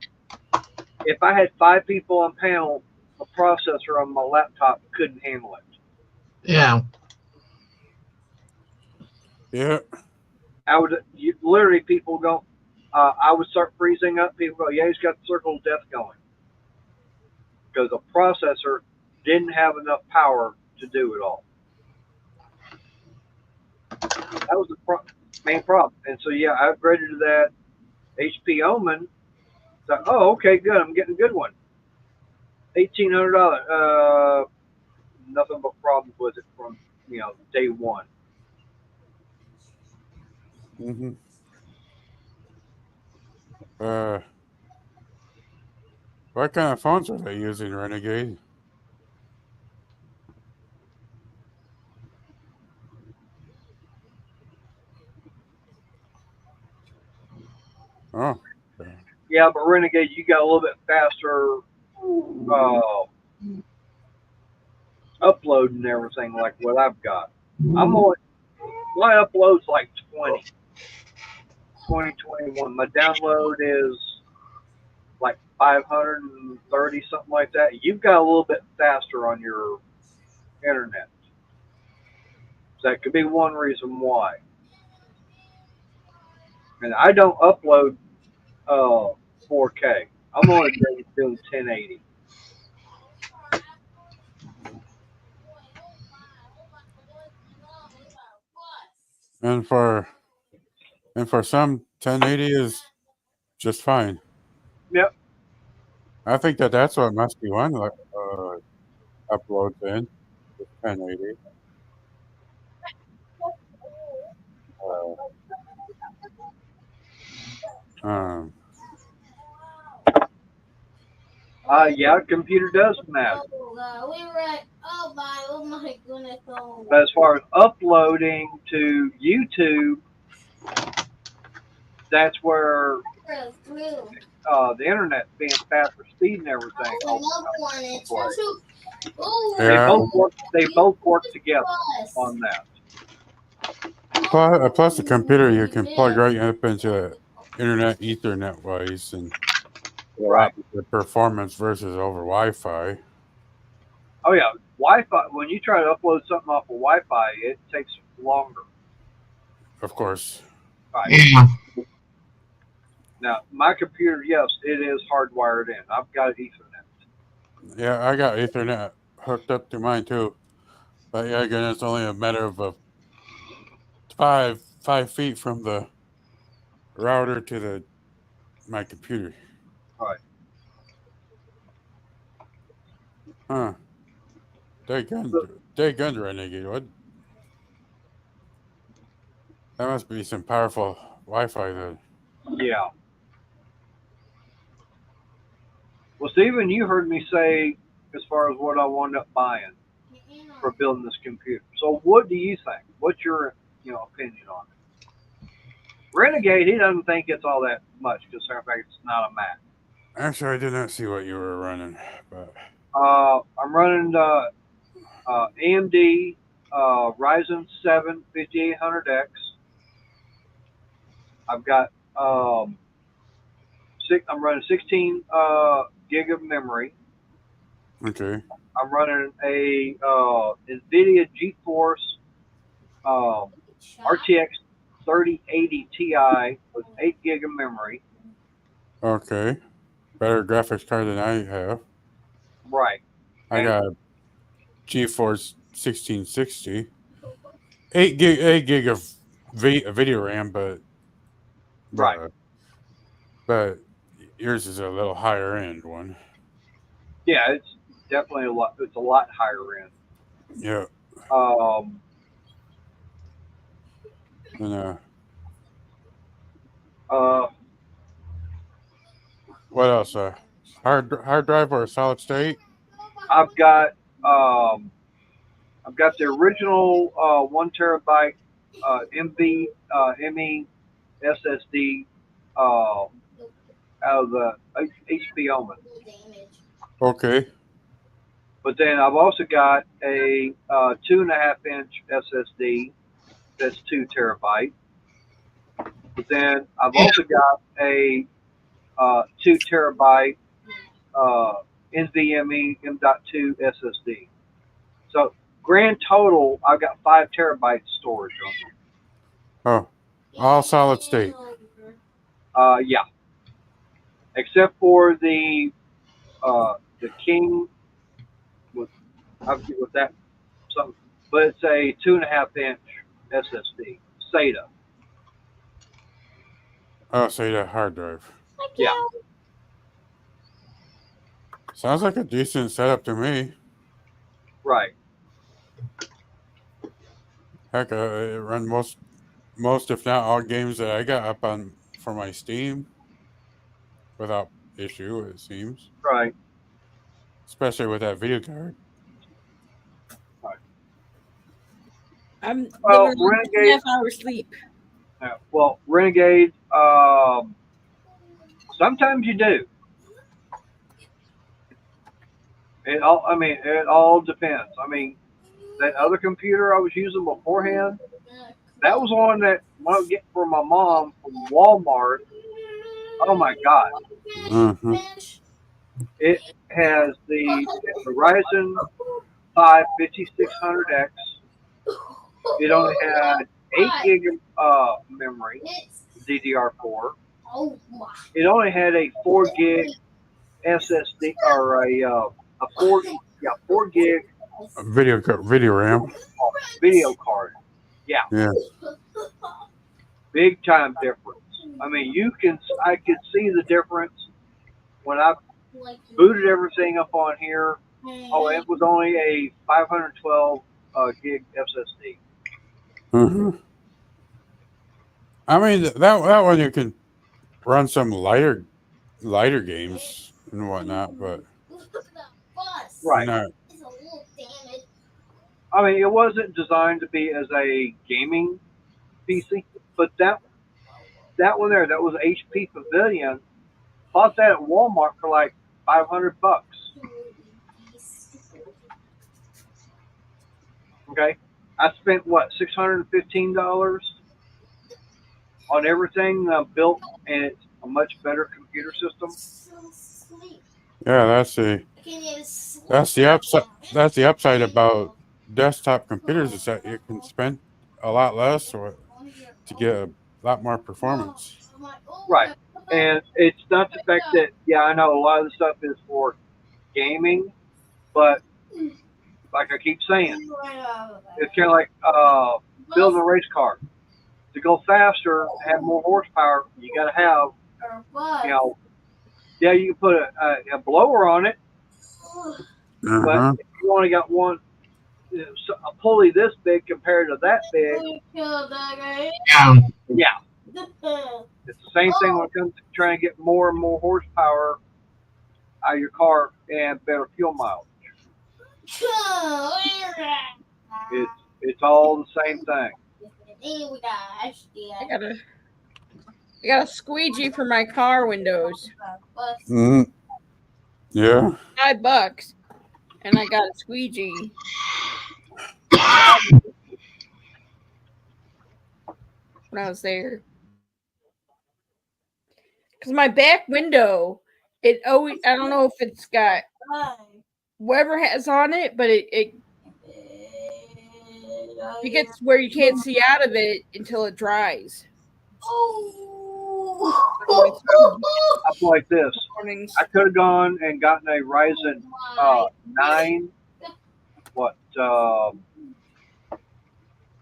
If I had 5 people on panel, the processor on my laptop couldn't handle it. Yeah. yeah. Literally, people go, I would start freezing up. People go, yeah, he's got the circle of death going. Because the processor didn't have enough power to do it all. That was the main problem. And so, yeah, I upgraded to that HP Omen. So, oh, okay, good. I'm getting a good one. $1,800. Nothing but problems with it from day one. Mm-hmm. Uh, what kind of phones are they using, Renegade? Oh, okay. Yeah, but Renegade, you got a little bit faster uh, upload and everything like what I've got. I'm only my upload's like 20, 21. My download is like 530, something like that. You've got a little bit faster on your internet. So that could be one reason why. And I don't upload 4K. I'm only doing 1080. And for some, 1080 is just fine. Yep. I think that's what must be one uploads in. It's 1080. Um, Yeah, computer does matter. But as far as uploading to YouTube, that's where the internet being faster speed and everything helps out. yeah. They both work together on that. Plus, the computer you can plug right up into internet Ethernet wise, and Right. the performance versus over Wi-Fi. Oh yeah, Wi-Fi. When you try to upload something off of Wi-Fi, it takes longer. Of course. Right. Yeah. Now, my computer, yes, it is hardwired in. I've got Ethernet. Yeah, I got Ethernet hooked up to mine too. But yeah, again, it's only a matter of 5 feet from the router to my computer. Right. Huh. Day gun renegade. What? That must be some powerful Wi-Fi then. Yeah. Well, Stephen, you heard me say as far as what I wound up buying for building this computer. So, what do you think? What's your opinion on it? Renegade, he doesn't think it's all that much because it's not a Mac. Actually, I did not see what you were running, but I'm running AMD Ryzen 7 5800X. I've got I'm running 16 gig of memory. okay. I'm running a NVIDIA GeForce RTX 3080 Ti with 8 gig of memory. Okay. Better graphics card than I have. Right. I And got a GeForce 1660. 8 gig of video RAM, right. but but yours is a little higher end one. Yeah, it's definitely a lot. It's a lot higher end. Yeah. Um, And uh, what else? Hard drive or a solid state? I've got um, I've got the original 1 terabyte MB ME SSD out of the HP Omen. Okay. But then I've also got a 2.5 inch SSD that's 2 terabyte. But then I've also got a 2 terabyte uh, NVMe M.2 SSD. So grand total, I've got 5 terabytes storage on Oh, all solid state. Yeah, except for the King with I forget what that something, but it's a 2.5 inch SSD SATA. Oh, so you got hard drive. Yeah, Sounds like a decent setup to me. right. Heck, it run most if not all games that I got up on for my Steam without issue. It seems, Right. especially with that video card. Right. I'm living Well, on Renegade. 2.5 hours sleep. Well, Renegade. Sometimes you do. It all depends. I mean, that other computer I was using beforehand, that was one that when I get for my mom from Walmart. Oh my God! Uh-huh. It has the Ryzen 5 5600X. It only had 8 gig of memory, DDR4. It only had a 4 gig SSD or a 4 gig Video RAM. video card. Yeah, Yeah. big time difference. I mean, I could see the difference when I booted everything up on here. Oh, it was only a 512 gig SSD. Uh-huh. I mean that one you can run some lighter games and whatnot, but you're Right. not. I mean, it wasn't designed to be as a gaming PC, but that one there, that was HP Pavilion. Bought that at Walmart for like $500. Okay, I spent what $615 on everything built, and it's a much better computer system. Yeah, that's the upside. That's the upside about desktop computers is that you can spend a lot less to get a lot more performance. Right, and it's not the fact that yeah, I know a lot of the stuff is for gaming, but like I keep saying, it's kind of like building a race car. To go faster, have more horsepower, you got to have, you know, yeah, you can put a blower on it, but Uh-huh. if you only got one, a pulley this big compared to that big, Yeah. yeah, it's the same thing when it comes to trying to get more and more horsepower out of your car and better fuel mileage. It's all the same thing. I gotta I got a squeegee for my car windows. Yeah. $5, and I got a squeegee. When I was there, because my back window, it always, I don't know if it's got whatever has on it, but it gets where you can't see out of it until it dries. So it's I feel like this. mornings. I could have gone and gotten a Ryzen 9,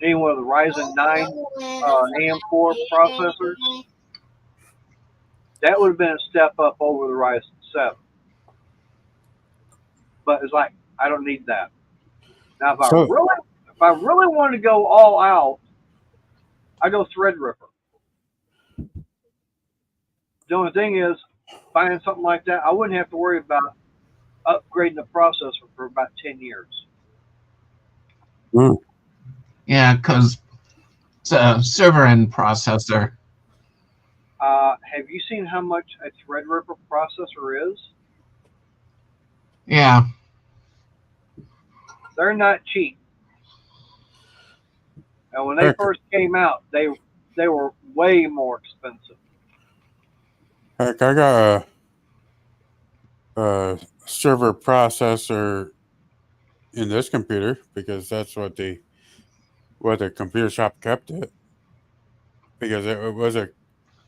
any one of the Ryzen 9 AM4 processors. That would have been a step up over the Ryzen 7. But it's like, I don't need that. Now, if I So really wanted to go all out, I go Threadripper. The only thing is, buying something like that, I wouldn't have to worry about upgrading the processor for about 10 years. Yeah, because it's a server end processor. Have you seen how much a Threadripper processor is? Yeah. They're not cheap. And when they first came out, they were way more expensive. heck, I got a server processor in this computer because that's what the computer shop kept it, because it was a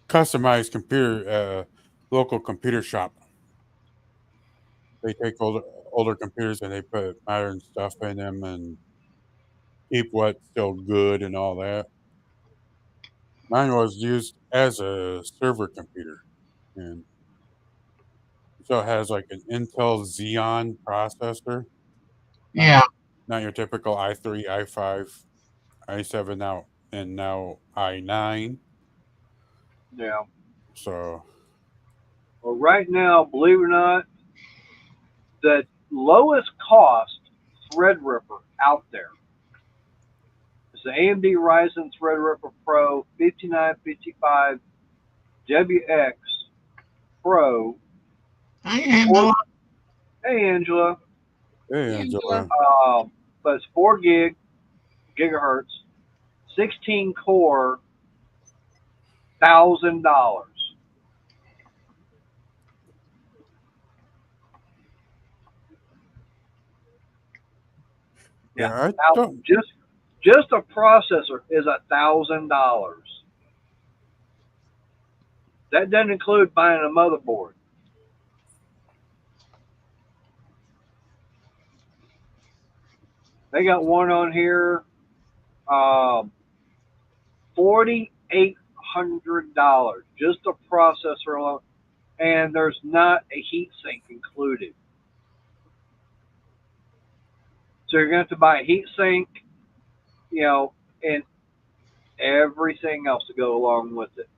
customized computer, local computer shop. They take older computers and they put modern stuff in them and keep what's still good and all that. Mine was used as a server computer, and so it has like an Intel Xeon processor, Yeah. not your typical i3, i5, i7 now, and now i9. Yeah. So Well, right now, believe it or not, the lowest cost Threadripper out there is the AMD Ryzen Threadripper Pro 5955 WX Pro. Hi, Angela. Hey, Angela. hey, Angela. Angela. But it's 4 gigahertz, 16 core, $1,000. Yeah, Yeah, I don't. just a processor is $1,000. That doesn't include buying a motherboard. They got one on here, $4,800, just a processor alone, and there's not a heatsink included. So you're going to have to buy a heatsink, and everything else to go along with it.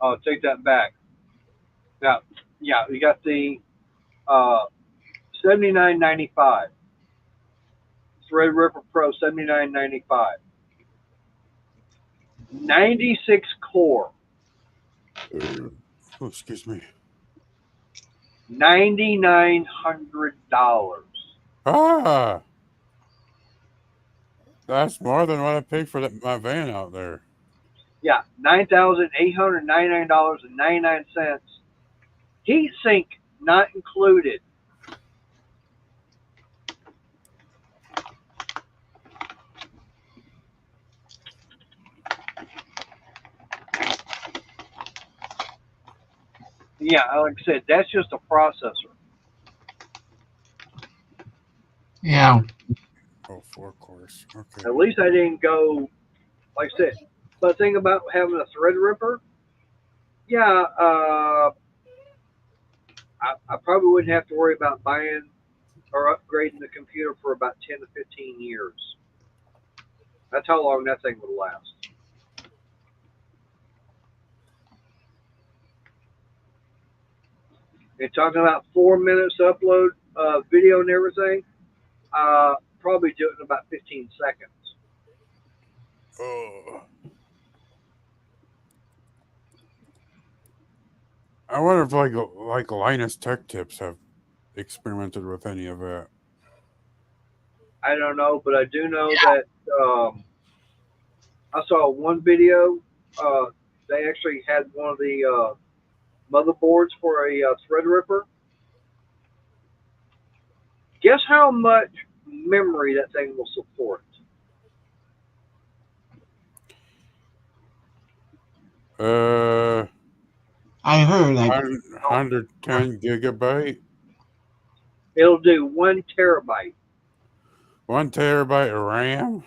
Oh, take that back. Now, yeah, you got the $79.95. Threadripper Pro 79.95. 96 core. Oh, excuse me. $9,900. Ah, that's more than what I paid for my van out there. Yeah, $9,899.99. Heat sink not included. Yeah, like I said, that's just a processor. Yeah. Oh, 4 cores. Okay. At least I didn't go, like I said. But the thing about having a Threadripper, yeah, I probably wouldn't have to worry about buying or upgrading the computer for about 10 to 15 years. That's how long that thing would last. And talking about 4 minutes upload video and everything, probably do it in about 15 seconds. Oh. I wonder if like Linus Tech Tips have experimented with any of that. I don't know, but I do know that I saw one video. They actually had one of the motherboards for a Threadripper. Guess how much memory that thing will support? I heard 110 gigabyte. It'll do 1 terabyte. 1 terabyte of RAM.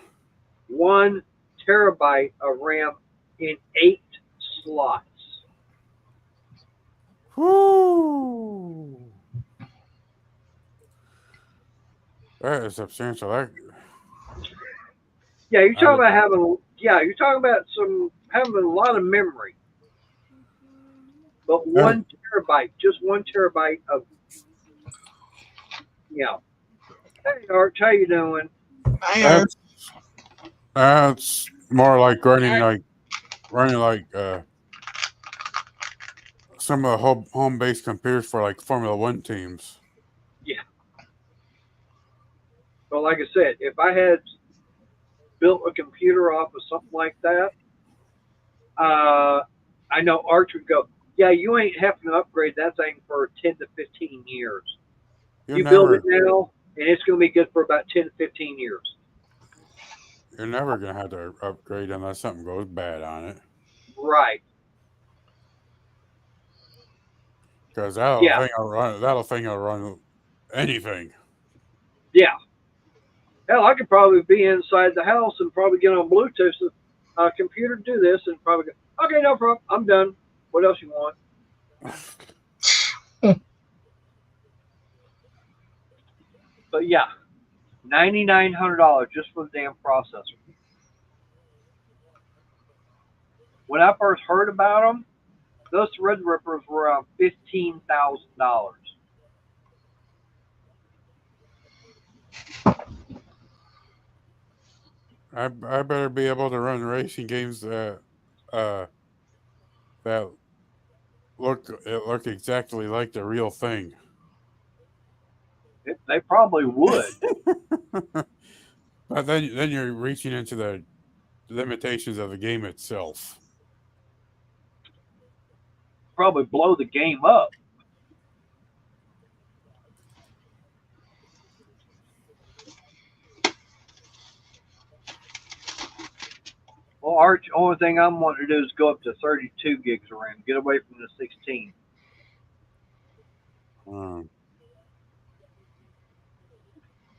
1 terabyte of RAM in 8 slots. Whoo! That is substantial. Yeah, you're talking about having. Yeah, you're talking about having a lot of memory. But 1 terabyte, just 1 terabyte of. Yeah. Hey, Arch, how you doing? That's more like running some of the home-based computers for like Formula One teams. Yeah. But like I said, if I had built a computer off of something like that, I know Arch would go, yeah, you ain't having to upgrade that thing for 10 to 15 years. You build it now, and it's going to be good for about 10 to 15 years. You're never going to have to upgrade unless something goes bad on it. Right. Because that'll thing will run anything. Yeah. Hell, I could probably be inside the house and probably get on Bluetooth computer, do this, and probably go, okay, no problem, I'm done. What else you want? But yeah, $9,900 just for the damn processor. When I first heard about them, those Threadrippers were around $15,000. I better be able to run racing games that look exactly like the real thing. They probably would. But then you're reaching into the limitations of the game itself. Probably blow the game up. Well, Arch, only thing I'm wanting to do is go up to 32 gigs of RAM. Get away from the 16.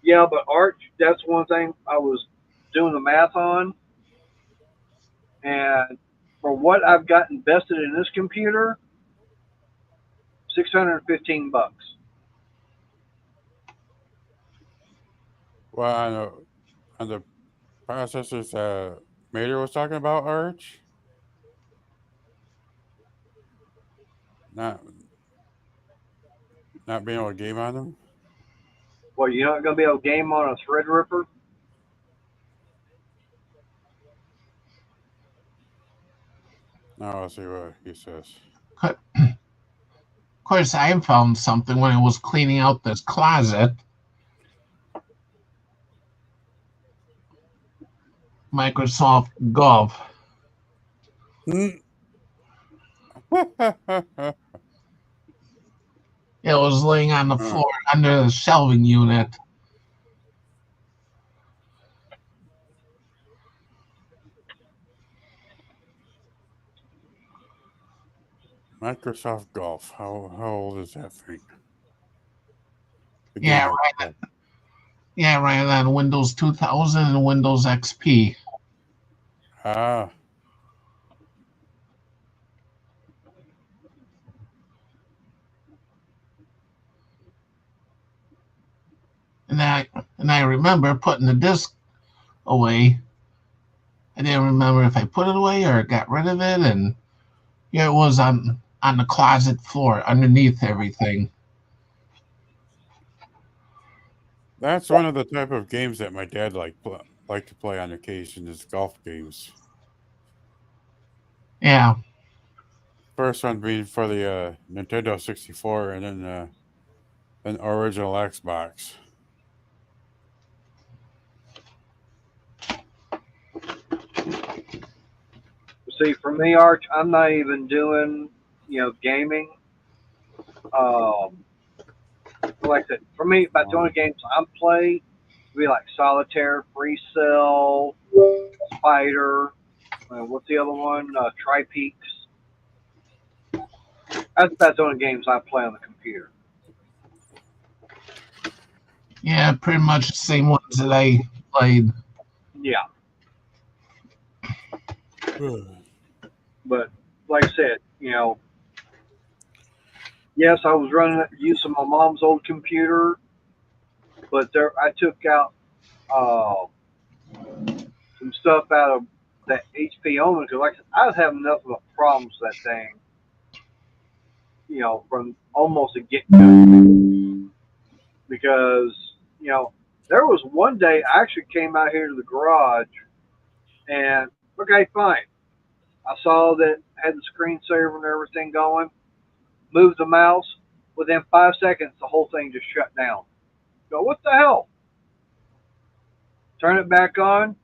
Yeah, but Arch, that's one thing I was doing the math on. And for what I've got invested in this computer, $615. Well, I know on the processors Mater was talking about, Arch. Not being able to game on them. Well, you're not going to be able to game on a Threadripper? No, I'll see what he says. Of course, I found something when I was cleaning out this closet. Microsoft Gov. It was laying on the floor under the shelving unit. Microsoft Golf. How old is that thing? Yeah, right. Yeah, right on Windows 2000 and Windows XP. Ah. And I remember putting the disc away. I didn't remember if I put it away or got rid of it, and here it was on the closet floor underneath everything. That's one of the type of games that my dad like to play on occasion is golf games. Yeah. First one being for the Nintendo 64, and then an original Xbox. See, for me, Arch, I'm not even doing, gaming. Um, like I said, for me, about the only games I'm playing would be like Solitaire, Free Cell, Spider. What's the other one? Tri Peaks. That's about the only games I play on the computer. Yeah, pretty much the same ones that I played. Yeah, but like I said, yes, I was running using my mom's old computer, but there I took out uh, some stuff out of that HP Omen because, like I said, I was having enough of a problems with that thing, from almost a get go. Because there was one day I actually came out here to the garage and okay, fine. I saw that it had the screensaver and everything going. Moved the mouse. Within 5 seconds, the whole thing just shut down. Go, what the hell? Turn it back on.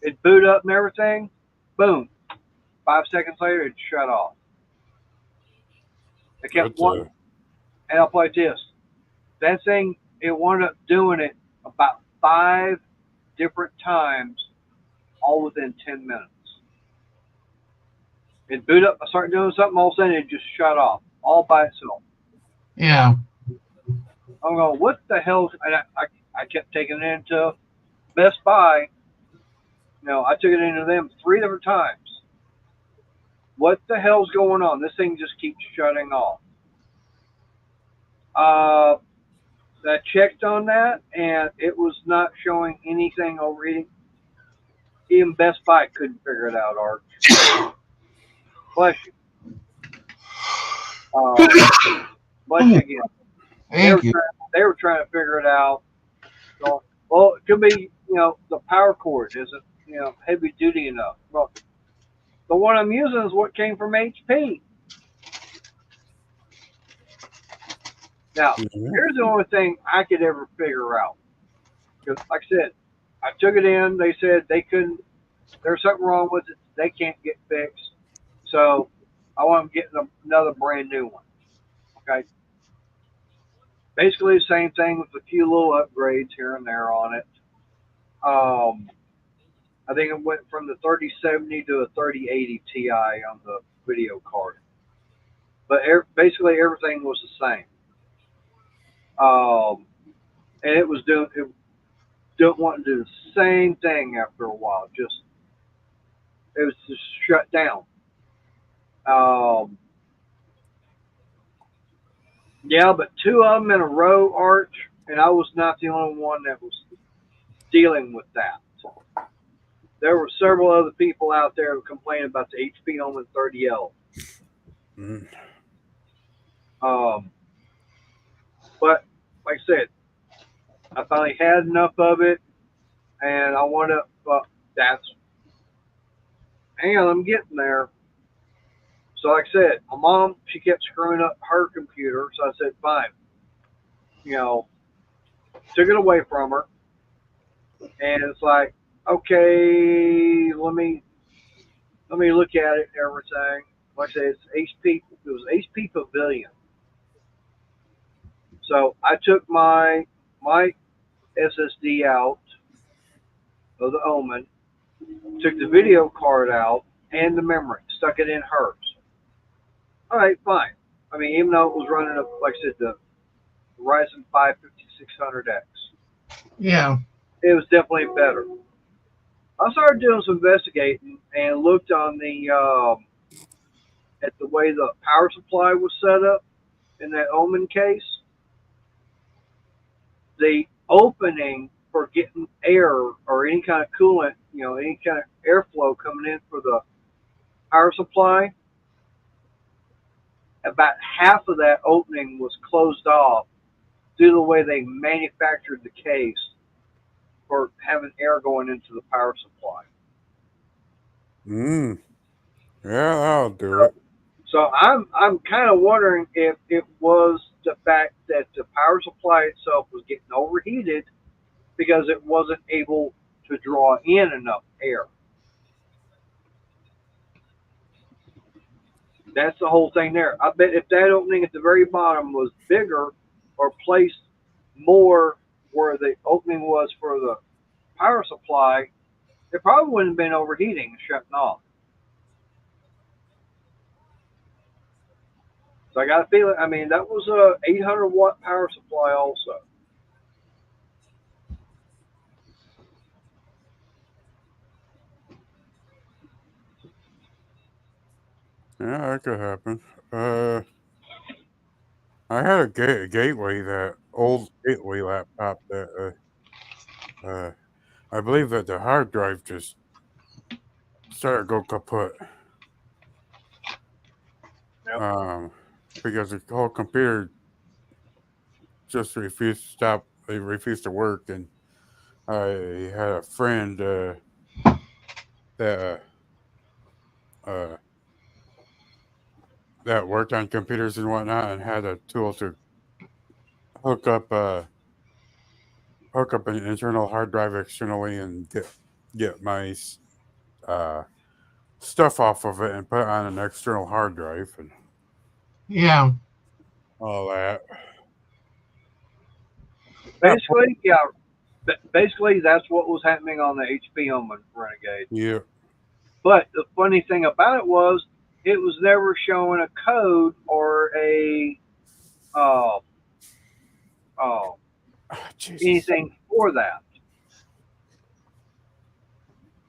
It boot up and everything. Boom. 5 seconds later, it shut off. I kept That's wanting, and I'll play this. That thing, it wound up doing it about 5 different times, all within 10 minutes. It boot up. I started doing something. All of a sudden, it just shut off all by itself. Yeah. I'm going, what the hell? And I kept taking it into Best Buy. I took it into them 3 different times. What the hell's going on? This thing just keeps shutting off. I checked on that, and it was not showing anything over eating. Even Best Buy couldn't figure it out, Art. Bless you. Bless you again. Thank you. They were trying to figure it out. So, well, it could be, the power cord isn't, heavy duty enough. Well, the one I'm using is what came from HP. Now, here's the only thing I could ever figure out. Because, like I said, I took it in. They said they couldn't. There's something wrong with it. They can't get fixed. So I want them getting another brand new one. Okay. Basically the same thing with a few little upgrades here and there on it. I think it went from the 3070 to a 3080 Ti on the video card. But basically everything was the same. And it was didn't want to do the same thing after a while. It was just shut down. Yeah, but two of them in a row, Arch, and I was not the only one that was dealing with that. There were several other people out there who complained about the HP Omen 30L. But like I said, I finally had enough of it, and I want to. Hang on, I'm getting there. So like I said, my mom, she kept screwing up her computer, so I said, fine. Took it away from her, and it's like, okay, let me look at it and everything. Like I said, it's HP. It was HP Pavilion. So I took my SSD out of the Omen, took the video card out and the memory, stuck it in hers. All right, fine. I mean, even though it was running up, like I said, the Ryzen 5 5600X. Yeah. It was definitely better. I started doing some investigating and looked on at the way the power supply was set up in that Omen case. The opening for getting air or any kind of coolant, any kind of airflow coming in for the power supply, about half of that opening was closed off due to the way they manufactured the case for having air going into the power supply. Yeah, that'll do So, it. so I'm kind of wondering if it was the fact that the power supply itself was getting overheated because it wasn't able to draw in enough air. That's the whole thing there. I bet if that opening at the very bottom was bigger or placed more where the opening was for the power supply, it probably wouldn't have been overheating and shutting off. So I got a feeling. I mean, that was a 800-watt power supply also. Yeah, that could happen. I had a gateway, that old gateway laptop that I believe that the hard drive just started to go kaput. Yep. Because the whole computer just refused to stop. It refused to work, and I had a friend that uh, that worked on computers and whatnot, and had a tool to hook up uh, hook up an internal hard drive externally and get my uh, stuff off of it and put it on an external hard drive and Yeah. all that. Basically, yeah. Basically, that's what was happening on the HP on Renegade. Yeah. But the funny thing about it was, it was never showing a code or a uh, uh, Jesus. anything for that.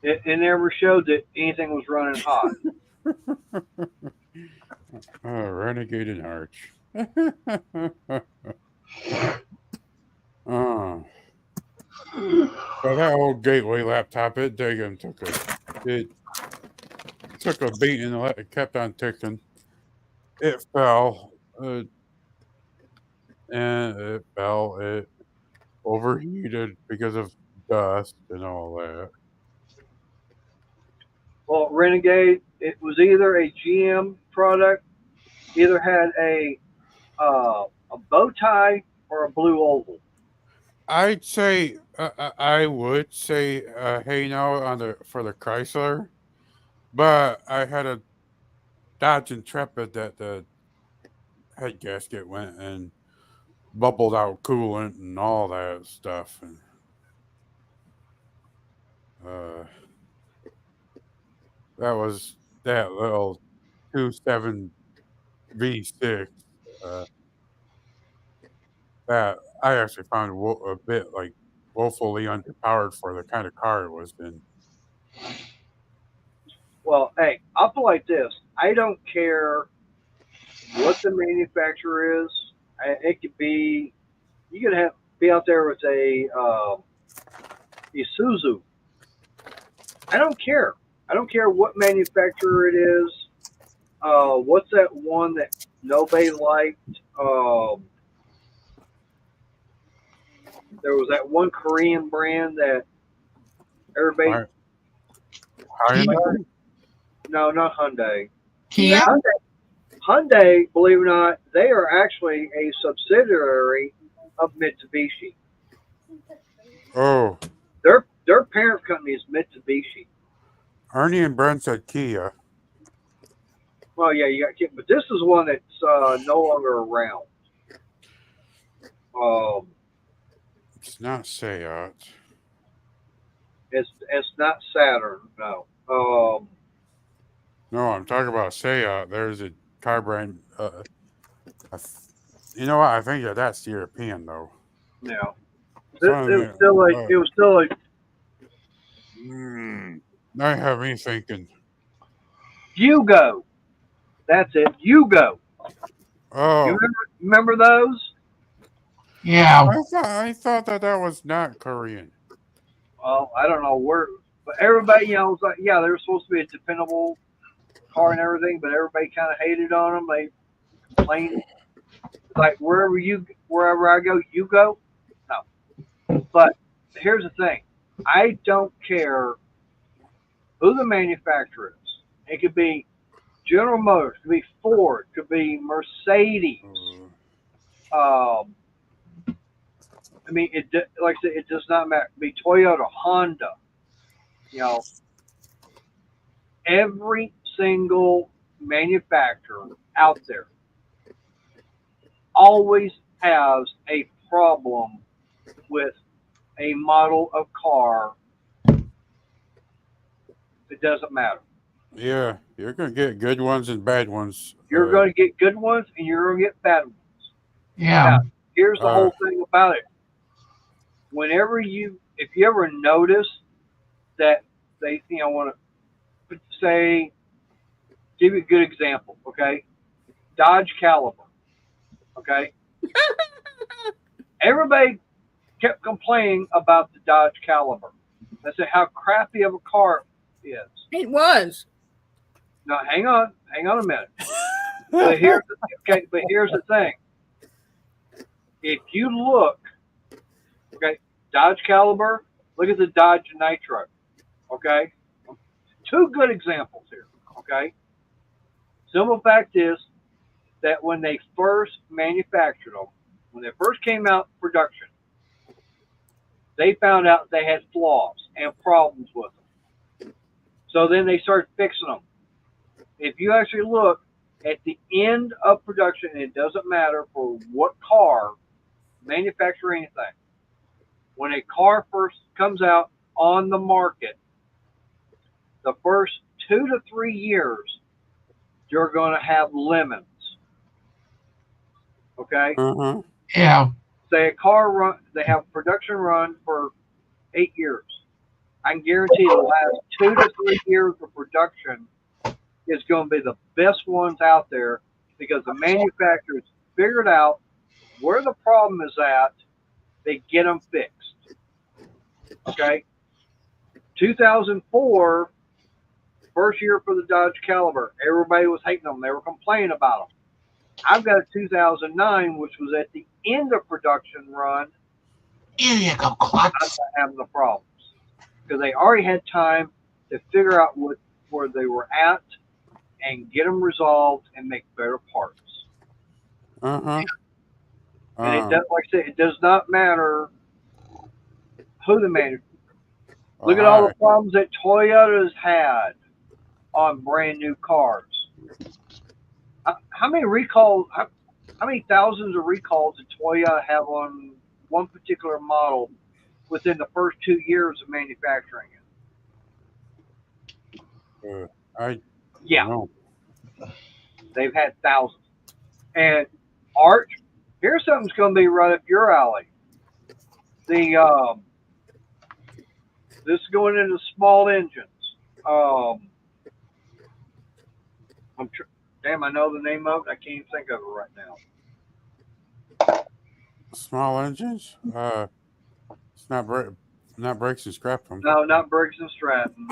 It never showed that anything was running hot. Renegade and Arch. Oh. But that old gateway laptop, it daggum took a beating and it kept on ticking. It fell, and it fell. It overheated because of dust and all that. Well, Renegade, it was either a GM product, either had a bow tie or a blue oval. I'd say I would say hey now on the for the Chrysler, but I had a Dodge Intrepid that the head gasket went and bubbled out coolant and all that stuff, and uh, that was that little 2.7 V6 uh, that I actually found a bit like woefully underpowered for the kind of car it was in. Well, hey, I'll put it like this: I don't care what the manufacturer is. It could be you could have be out there with a Isuzu. I don't care. I don't care what manufacturer it is. What's that one that nobody liked? There was that one Korean brand that everybody. Hy- Hyundai? No, not Hyundai. Kia? Hyundai, believe it or not, they are actually a subsidiary of Mitsubishi. Oh, Their parent company is Mitsubishi. Ernie and Brent said Kia. Well, yeah, you got Kia, but this is one that's no longer around. It's not Seat. It's not Saturn, no. No, I'm talking about Seat. There's a car brand. You know what? I think that's European though. Yeah, So, it was still like it was still like I have me thinking. Yugo. That's it, Yugo. Oh, You remember those? Yeah. I thought that was not Korean. Well, I don't know where, but everybody, was like, yeah, they were supposed to be a dependable car and everything, but everybody kind of hated on them. They complained, like wherever wherever I go, you go. No. But here's the thing. I don't care who the manufacturer is. It could be General Motors, it could be Ford, it could be Mercedes. I mean, like I said, it does not matter. It could be Toyota, Honda. You know, every single manufacturer out there always has a problem with a model of car. It doesn't matter. Yeah, you're gonna get good ones and bad ones. You're going to get good ones and you're going to get bad ones. Yeah. Now, here's the whole thing about it. If you ever notice that they, want to say, give you a good example, okay? Dodge Caliber, okay? Everybody kept complaining about the Dodge Caliber. They said how crappy of a car it is. It was. Now, hang on a minute. But here's the thing. If you look, okay, Dodge Caliber, look at the Dodge Nitro, okay? Two good examples here, okay? Simple fact is that when they first manufactured them, when they first came out in production, they found out they had flaws and problems with them. So then they started fixing them. If you actually look at the end of production, it doesn't matter for what car, manufacture anything. When a car first comes out on the market, the first 2 to 3 years, you're going to have lemons. Okay? Yeah. Say a car run, they have production run for 8 years. I can guarantee the last 2 to 3 years of production is going to be the best ones out there because the manufacturers figured out where the problem is at. They get them fixed. Okay? 2004, first year for the Dodge Caliber. Everybody was hating them. They were complaining about them. I've got a 2009, which was at the end of production run. Here you go, Clutch. I'm not having the problems because they already had time to figure out where they were at and get them resolved and make better parts. And it does, like I said, it does not matter who the manufacturer. Look at all the problems that Toyota's had on brand new cars. How many recalls? How many thousands of recalls did Toyota have on one particular model within the first 2 years of manufacturing it? Yeah, they've had thousands. And Art, here's something that's going to be right up your alley. This is going into small engines. Damn, I know the name of it. I can't even think of it right now. Small engines? It's not Briggs and Stratton. No, not Briggs and Stratton.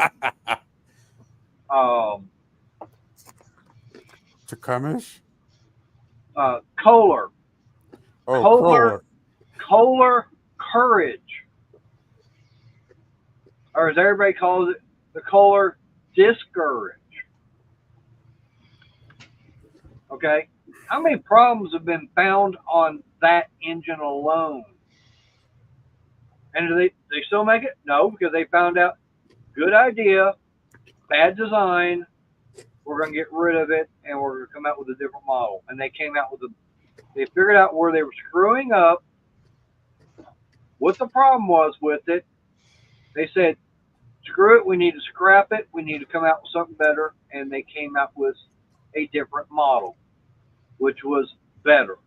Taconish? Kohler. Oh, Kohler Courage. Or as everybody calls it, the Kohler Discourage. Okay? How many problems have been found on that engine alone? And do they still make it? No, because they found out, good idea, bad design, we're going to get rid of it, and we're going to come out with a different model. And they came out with they figured out where they were screwing up, what the problem was with it. They said, screw it, we need to scrap it, we need to come out with something better, and they came out with a different model, which was better.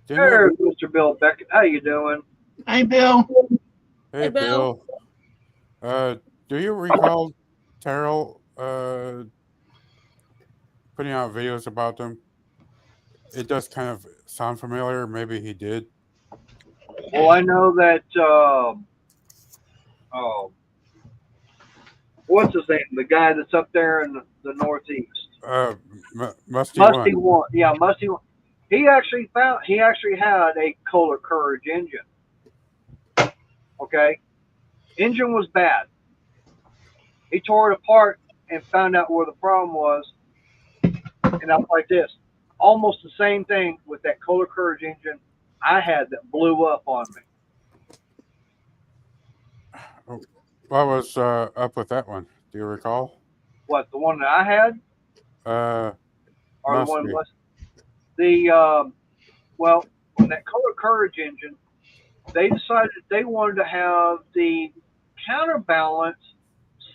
Hey, Mr. Bill Beckett, how you doing? Hey, Bill. Hey, Bill. Do you recall Terrell putting out videos about them? It does kind of sound familiar. Maybe he did. Well, I know that. What's his name? The guy that's up there in the Northeast. Musty One. Yeah, Musty One. He actually had a Kohler Courage engine. Okay, engine was bad. He tore it apart and found out where the problem was, and I was like this. Almost the same thing with that Kohler Courage engine I had that blew up on me. What was up with that one? Do you recall? What, the one that I had, or the Must one be. was the well, on that Kohler Courage engine, they decided they wanted to have the counterbalance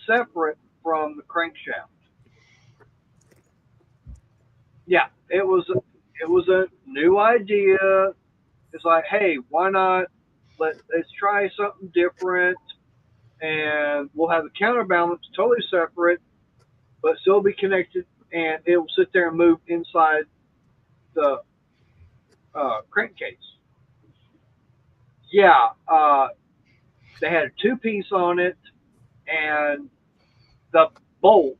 separate from the crankshaft. Yeah, it was a new idea. It's like, hey, why not let's try something different, and we'll have the counterbalance totally separate, but still be connected, and it will sit there and move inside the crankcase. Yeah, they had a two-piece on it, and the bolt,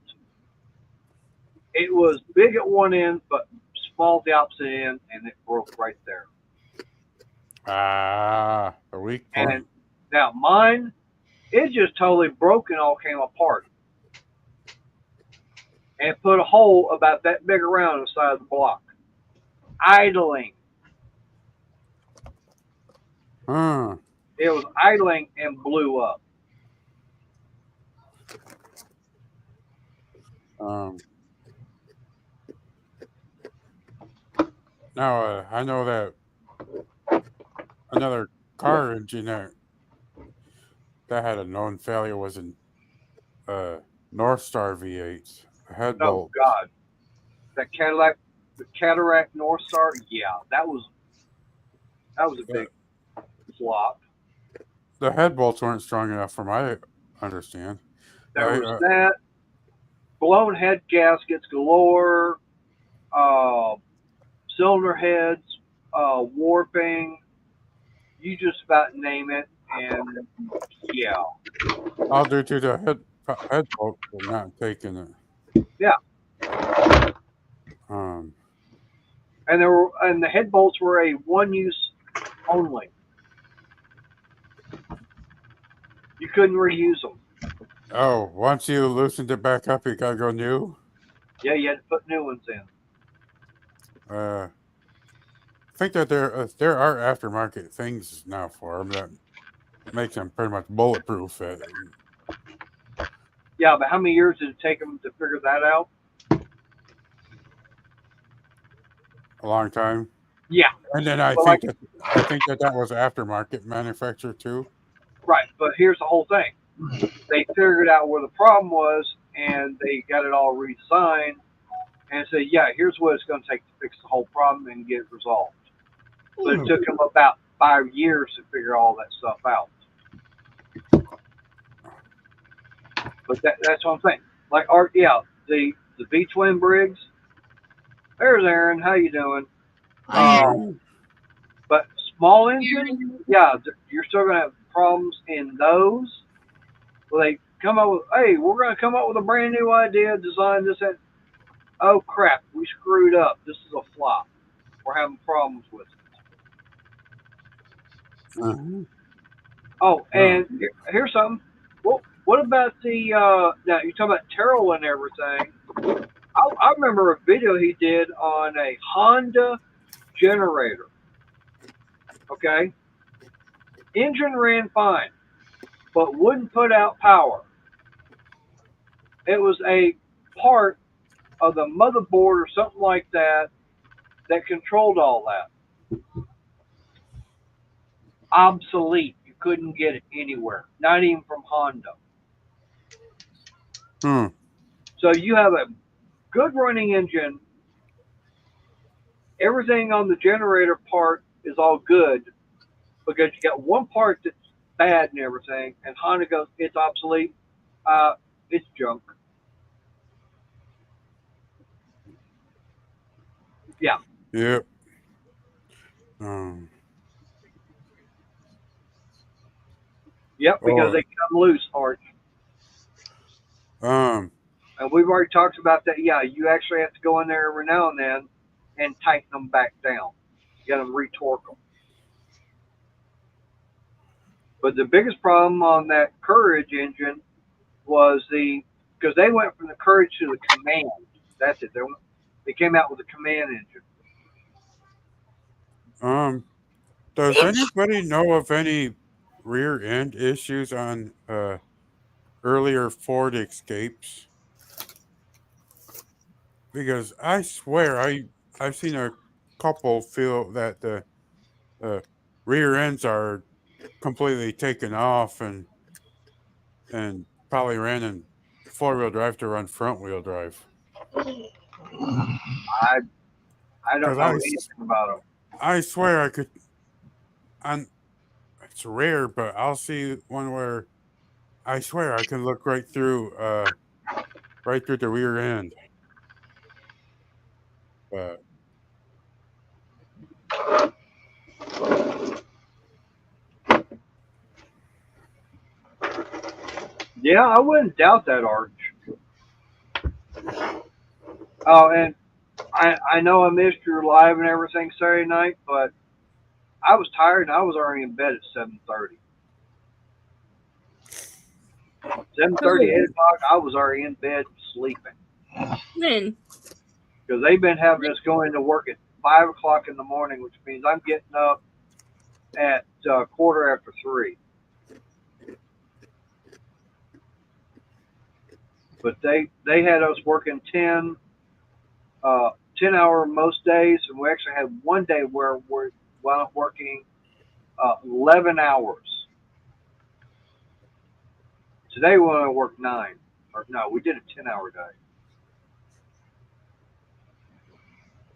it was big at one end, but small at the opposite end, and it broke right there. A weak point. And now mine, it just totally broke and all came apart. And put a hole about that big around the side of the block. Idling. Huh. It was idling and blew up. Now I know that another car engine that had a known failure was in North Star V8s. Head Oh bolt. God. That Cadillac, the Cataract North Star, yeah, that was a big flop. The head bolts weren't strong enough for my understand. There was that. Blown head gaskets galore. Cylinder heads, warping. You just about name it, and yeah. All due to the head bolt not taking it. Yeah. Um. And the head bolts were a one use only. You couldn't reuse them. Oh, once you loosened it back up, you gotta go new. Yeah, you had to put new ones in. I think that there are aftermarket things now for them that makes them pretty much bulletproof. Yeah, but how many years did it take them to figure that out? A long time. Yeah. And then I think that was aftermarket manufacturer too. Right, but here's the whole thing. They figured out where the problem was, and they got it all redesigned, and said, yeah, here's what it's going to take to fix the whole problem and get it resolved. But it took them about 5 years to figure all that stuff out. But that's what I'm saying. Like, the V-twin Briggs. There's Aaron. How you doing? But small engine, yeah, you're still going to have problems in those. Well, they come up with, hey, we're going to come up with a brand new idea, design this, and oh crap, we screwed up. This is a flop. We're having problems with it. Oh, and here's something. Well, what about the, now you're talking about Terrell and everything. I remember a video he did on a Honda generator. Okay? Engine ran fine, but wouldn't put out power. It was a part of the motherboard or something like that that controlled all that. Obsolete. You couldn't get it anywhere, not even from Honda. So you have a good running engine. Everything on the generator part is all good because you got one part that's bad and everything, and Honda goes, it's obsolete. It's junk. Yeah. Yep. Yep, because they come loose, Arch. And we've already talked about that. Yeah, you actually have to go in there every now and then and tighten them back down, get them retorque them. But the biggest problem on that Courage engine was because they went from the Courage to the Command. That's it. They came out with the Command engine. Does anybody know of any rear end issues on earlier Ford Escapes? Because I swear I've seen a couple feel that the uh, rear ends are completely taken off and probably ran in 4-wheel drive to run front wheel drive. I I don't Because know anything about them. I swear I could. On It's rare, but I'll see one where I swear I can look right through the rear end. But Yeah, I wouldn't doubt that, Arch. Oh, and I know I missed your live and everything Saturday night, but I was tired and I was already in bed at 7:30. 7:30, 8 o'clock, I was already in bed sleeping When? because they've been having us going to work at 5 o'clock in the morning, which means I'm getting up at quarter after 3. But they had us working 10 hour most days, and we actually had one day where we're wound up working 11 hours. Today we only worked 9. Or no, we did a 10-hour day.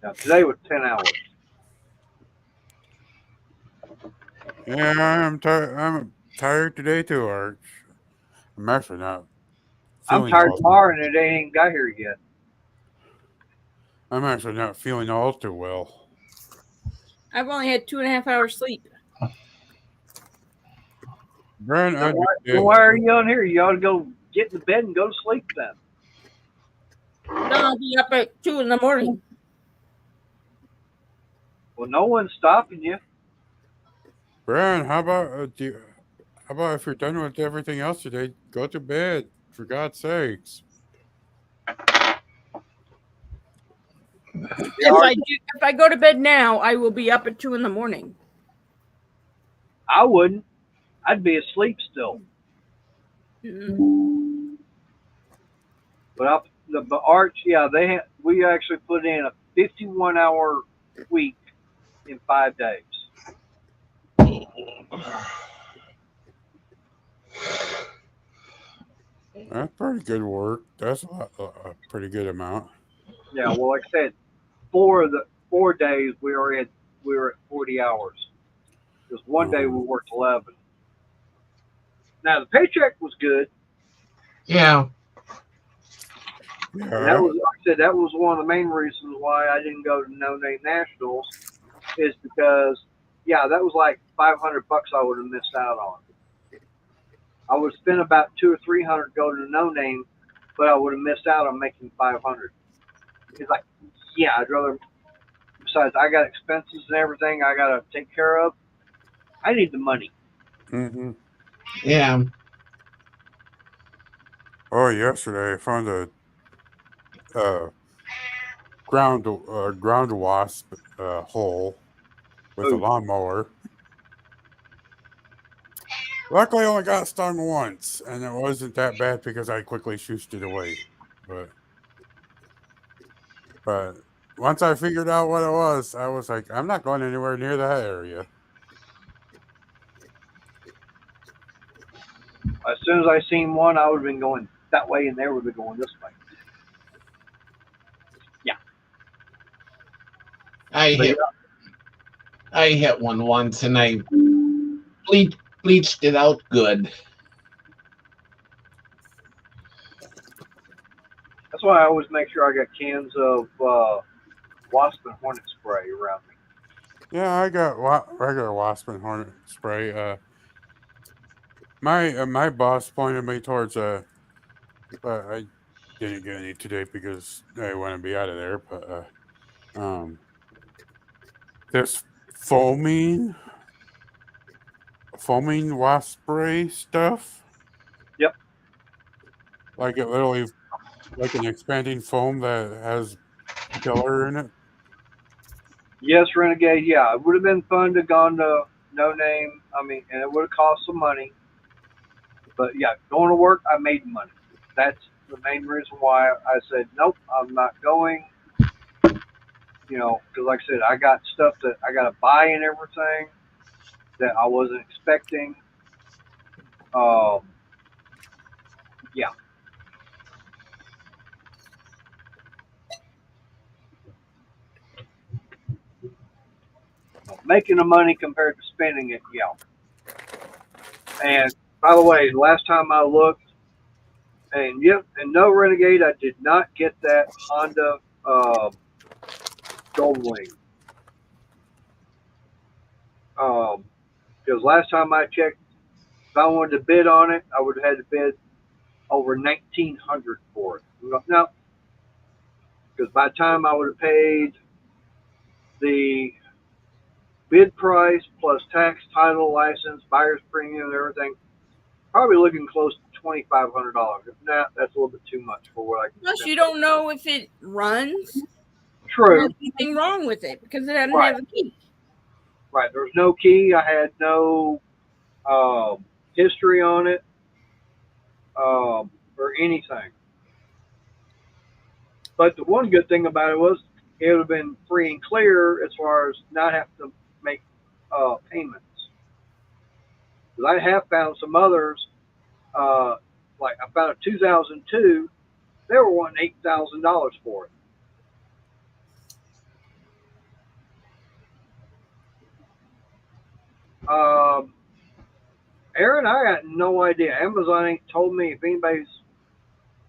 Now today was 10 hours. yeah, I'm tired today too, Arch. I'm actually not I'm feeling tired all. tomorrow and it ain't even got here yet. I'm actually not feeling all too well. I've only had 2.5 hours sleep. Brent, Then why are you on here? You ought to go get in the bed and go to sleep then. Then I'll be up at 2 in the morning. Well, no one's stopping you. Brent, how about if you're done with everything else today, go to bed for God's sakes. If I go to bed now, I will be up at 2 in the morning. I wouldn't. I'd be asleep still. Mm-hmm. But the Arch, yeah, we actually put in a 51-hour week in 5 days. That's pretty good work. That's a pretty good amount. Yeah, well, like I said, 4 days we were at 40 hours. Just one day we worked 11. Now the paycheck was good. Yeah. And that was, like I said, that was one of the main reasons why I didn't go to No Name Nationals, is because, yeah, that was like $500 I would have missed out on. I would have spent about $200 or $300 going to No Name, but I would have missed out on making 500. It's like, yeah, I'd rather. Besides, I got expenses and everything I got to take care of. I need the money. Mm-hmm. Yeah. Oh, yesterday I found a ground wasp hole with a Ooh, lawnmower. Luckily, I only got stung once, and it wasn't that bad because I quickly shooshed it away. But but once I figured out what it was, I was like, I'm not going anywhere near that area. as soon as I seen one, I would have been going that way, and they would have been going this way. Yeah. I But hit I hit one once and I bleached it out good. that's why I always make sure I got cans of wasp and hornet spray around me. Yeah, I got regular wasp and hornet spray. My boss pointed me towards but I didn't get any today because I want to be out of there. But This foaming wasp spray stuff. Yep. Like it literally, like an expanding foam that has killer in it. Yes, Renegade. Yeah, it would have been fun to gone to No Name. I mean, and it would have cost some money. But yeah, going to work, I made money. That's the main reason why I said nope. I'm not going. Because like I said, I got stuff that I got to buy and everything that I wasn't expecting. Um, yeah, making the money compared to spending it. Yeah. And by the way, last time I looked, and yep, and no Renegade, I did not get that Honda Goldwing. Because last time I checked, if I wanted to bid on it, I would have had to bid over 1,900 for it. No, because by the time I would have paid the bid price plus tax, title, license, buyer's premium, and everything, probably looking close to $2,500. If not, that's a little bit too much for what I can Plus, spend. you don't know if it runs or True. has anything wrong with it because it doesn't Right. have a key. Right. There was no key. I had no history on it or anything. But the one good thing about it was it would have been free and clear as far as not having to make payments. Because I have found some others, like I found a 2002, they were wanting $8,000 for it. Um, Aaron, I got no idea. Amazon ain't told me if anybody's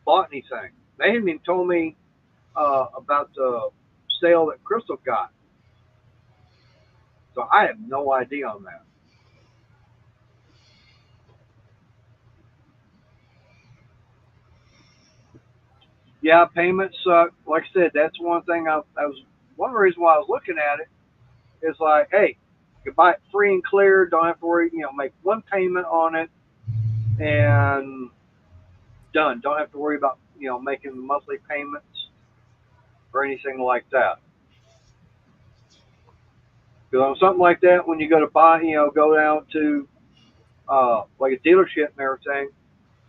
bought anything. They haven't even told me about the sale that Crystal got. So I have no idea on that. Yeah, payments suck. Like I said, that's one thing I was one reason why I was looking at it is like, hey, you buy it free and clear, don't have to worry, make one payment on it and done. Don't have to worry about, making monthly payments or anything like that. Because on something like that, when you go to buy, go down to like a dealership and everything,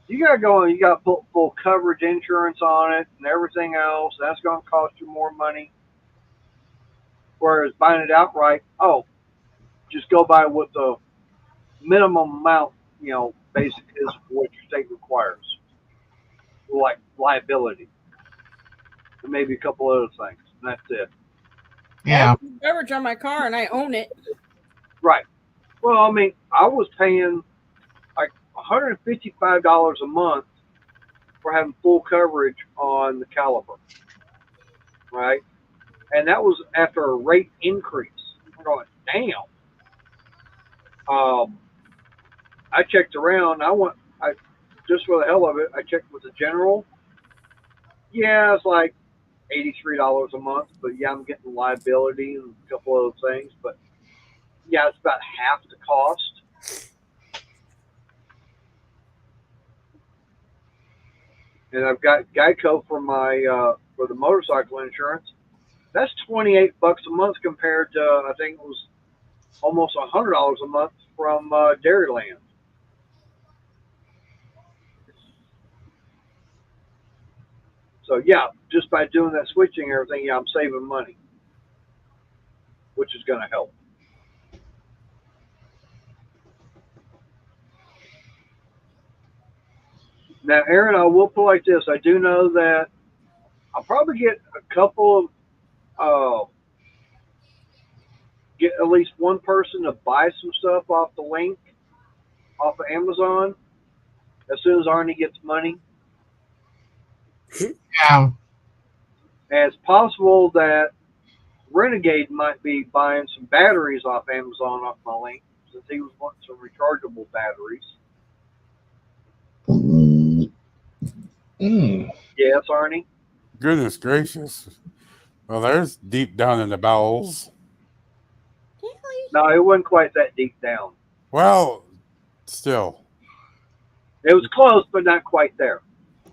you gotta go and you gotta put full coverage insurance on it and everything else. That's gonna cost you more money. Whereas buying it outright, oh, just go by what the minimum amount, basic is what your state requires, like liability, and maybe a couple other things, and that's it. I have Yeah. coverage on my car and I own it. Right. Well, I mean, I was paying like $155 a month for having full coverage on the Caliber, right? And that was after a rate increase. I'm going, damn. Um, I checked around. I just for the hell of it, I checked with the general. Yeah, it's like $83 a month, but yeah, I'm getting liability and a couple other things. But yeah, it's about half the cost. And I've got Geico for my for the motorcycle insurance. That's $28 a month compared to I think it was almost $100 a month from Dairyland. So yeah, just by doing that switching and everything, yeah, I'm saving money, which is going to help. Now, Aaron, I will put like this. I do know that I'll probably get a couple of get at least one person to buy some stuff off the link off of Amazon as soon as Arnie gets money. Yeah. And it's possible that Renegade might be buying some batteries off Amazon off my link since he was wanting some rechargeable batteries. Yes, Arnie. Goodness gracious. Well, there's deep down in the bowels. No, it wasn't quite that deep down. Well, still, It was close, but not quite there.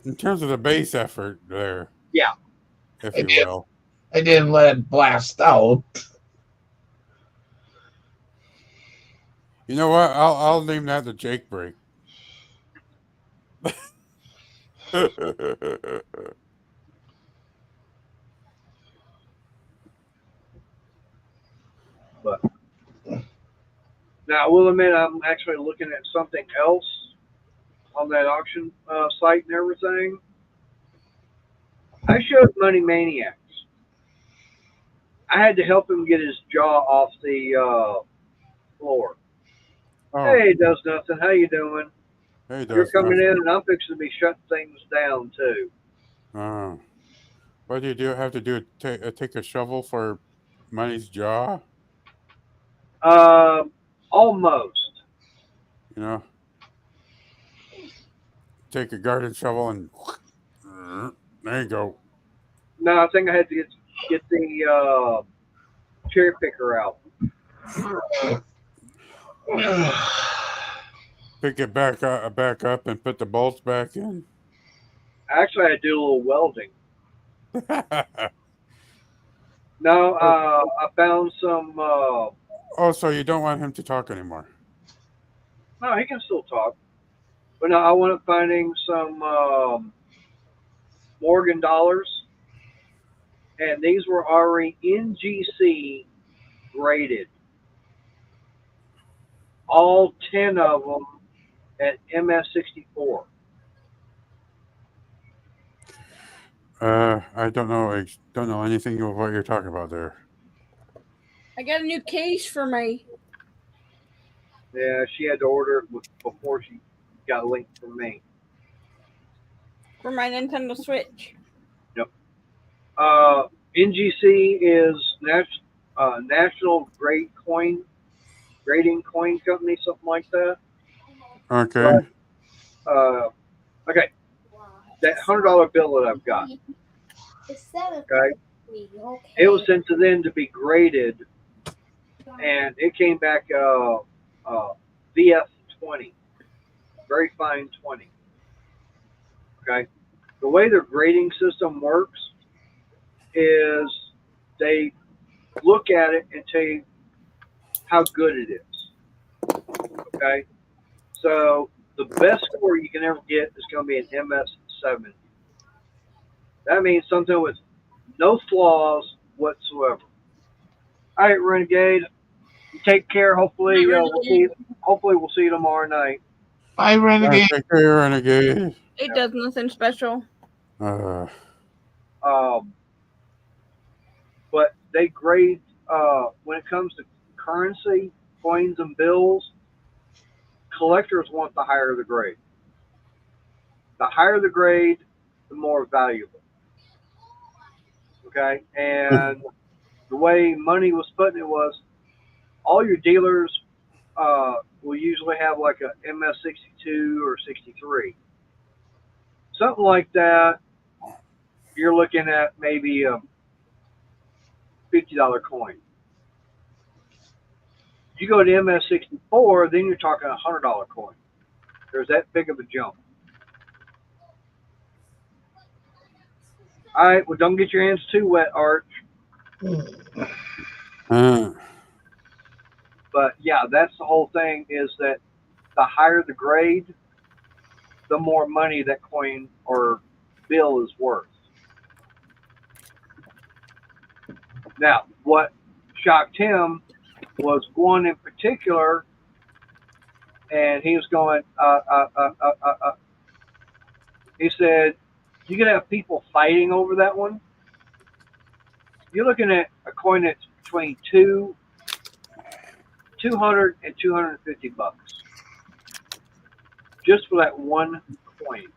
in terms of the base effort there, Yeah. if I, you did, will. I didn't let it blast out. You know what? I'll name that the Jake break. But now I will admit I'm actually looking at something else on that auction site and everything. I showed Money Maniacs. I had to help him get his jaw off the floor. Oh, Hey, does nothing. How you doing? hey, You're does coming nothing. in, and I'm fixing to be shutting things down too. Oh, what do you do? Have to do? Take a shovel for Money's jaw? Um, almost. You know, take a garden shovel and there you go. No, I think I had to get the cherry picker out. Pick it back up, and put the bolts back in. Actually, I had to do a little welding. No, I found some. Oh, so you don't want him to talk anymore? No, he can still talk. But no, I wanted finding some Morgan dollars, and these were already NGC graded. All 10 of them at MS64. I don't know. I don't know anything of what you're talking about there. I got a new case for my. Yeah, she had to order it before she got a link from me. For my Nintendo Switch. Yep. NGC is National Grade Coin Grading Coin Company, something like that. Okay. But okay, that $100 bill that I've got. Okay, it was sent to them to be graded, and it came back VF20, very fine 20. Okay, the way their grading system works is they look at it and tell you how good it is. Okay, so the best score you can ever get is going to be an MS70. That means something with no flaws whatsoever. All right, Renegade, you take care. Hopefully, we'll see. Hopefully, we'll see you tomorrow night. Bye, Renegade. Take care, Renegade. It does nothing special. Uh, Um, but they grade when it comes to currency, coins, and bills. Collectors want the higher the grade. The higher the grade, the more valuable. Okay, and the way money was putting it was all your dealers will usually have like a MS62 or 63, something like that. You're looking at maybe a $50 coin. You go to MS64, then you're talking a $100 coin. There's that big of a jump. All right, well, don't get your hands too wet, Arch. uh, But yeah, that's the whole thing. Is that the higher the grade, the more money that coin or bill is worth. Now, what shocked him was one in particular, and he was going. He said, "You can have people fighting over that one. You're looking at a coin that's between 200 and $250 just for that one coin."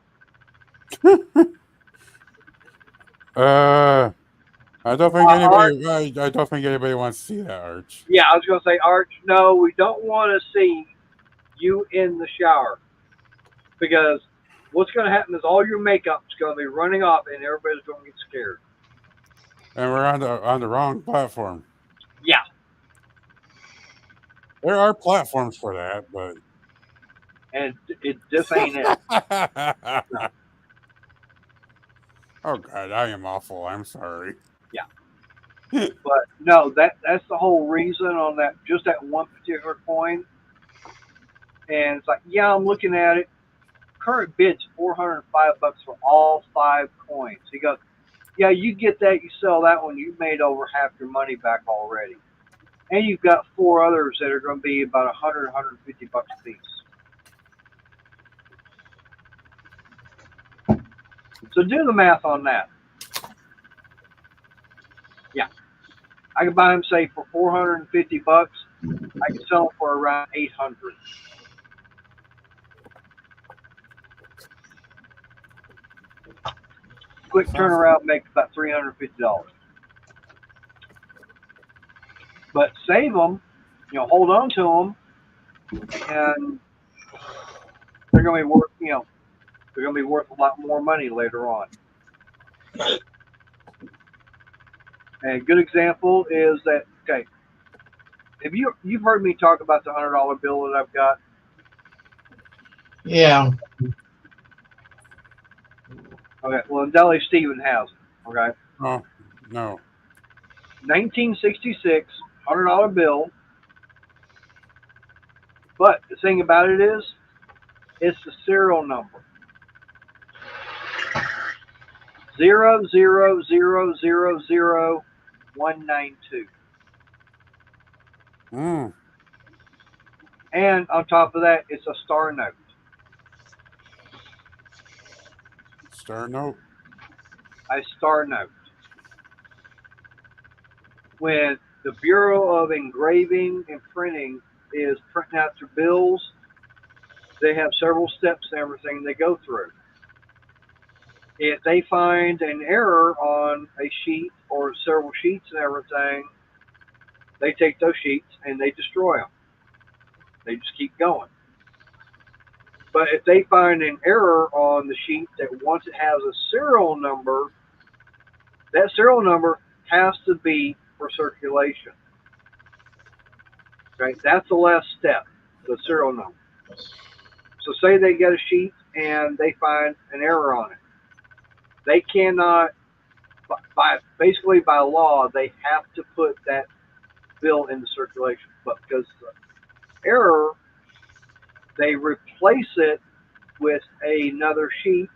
I don't think Arch, anybody. I don't think anybody wants to see that, Arch. yeah, I was going to say, Arch, no, we don't want to see you in the shower because what's going to happen is all your makeup's going to be running off and everybody's going to get scared. And we're on the wrong platform. Yeah. There are platforms for that, but and it just ain't it. No, oh god, I am awful. I'm sorry. yeah, but no, that's the whole reason on that, just that one particular coin. And it's like, yeah, I'm looking at it. Current bid's $405 for all 5 coins. He goes, yeah, you get that, you sell that one, you've made over half your money back already. And you've got 4 others that are going to be about 100, $150 a piece. So do the math on that. Yeah, I could buy them, say, for $450. I could sell them for around 800. Quick Sounds turnaround makes about $350. But save them, hold on to them, and they're going to be worth, they're going to be worth a lot more money later on. And a good example is that, okay, have you've heard me talk about the $100 bill that I've got? Yeah. Okay, well, Deli Steven has it. Okay, oh no. 1966 $100 bill. But the thing about it is, it's the serial number 0000192. Mm, And on top of that, it's a star note. star note. A star note. When the Bureau of Engraving and Printing is printing out their bills, they have several steps and everything they go through. If they find an error on a sheet or several sheets and everything, they take those sheets and they destroy them. They just keep going. But if they find an error on the sheet that once it has a serial number, that serial number has to be for circulation. Okay, that's the last step, the serial number. So say they get a sheet and they find an error on it. They cannot, basically by law, they have to put that bill into circulation. But because of the error, they replace it with another sheet,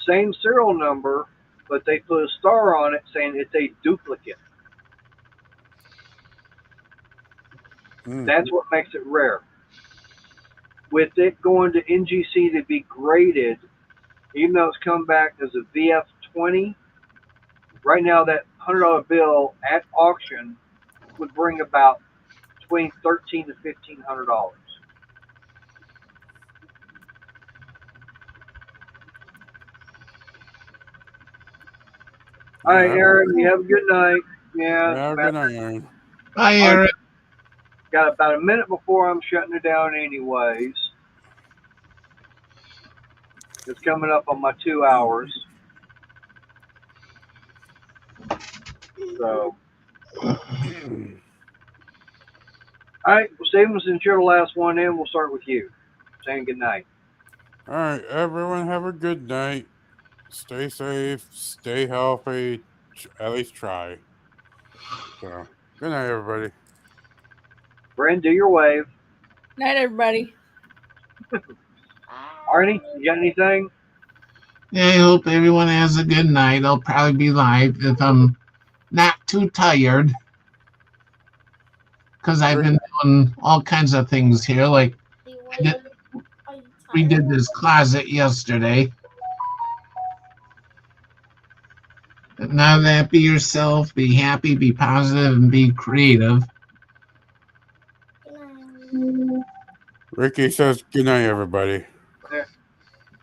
same serial number, but they put a star on it saying it's a duplicate. Mm, That's what makes it rare. With it going to NGC to be graded, even though it's come back as a VF20, right now that $100 bill at auction would bring about between $1,300 to $1,500. All right, yeah. Aaron, you have a good night. Yeah, Yeah. Good night, Aaron. Hi, I Eric. got about a minute before I'm shutting it down, anyways. It's coming up on my 2 hours. So, all right, well, Steven, since you're the last one in, we'll start with you. Saying good night. All right, everyone, have a good night. Stay safe. Stay healthy. At least try. So, good night, everybody. Brent, do your wave. Night, everybody. Arnie, you got anything? Yeah, I hope everyone has a good night. I'll probably be live if I'm not too tired because I've been doing all kinds of things here. Like we did this closet yesterday. Now that be yourself, be happy, be positive, and be creative. Ricky says good night, everybody. Yeah.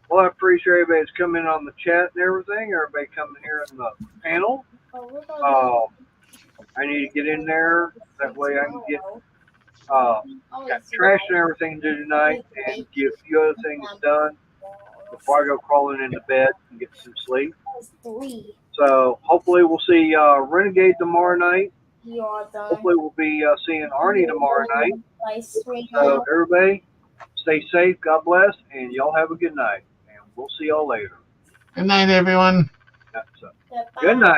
Well, I appreciate everybody's coming on the chat and everything. Everybody coming here in the panel. I need to get in there. That way I can get got trash and everything to do tonight and get a few other things done before I go crawling into bed and get some sleep. So hopefully we'll see Renegade tomorrow night. hopefully we'll be seeing Arnie tomorrow night. So everybody, stay safe. God bless, and y'all have a good night. And we'll see y'all later. Good night, everyone. So, good night.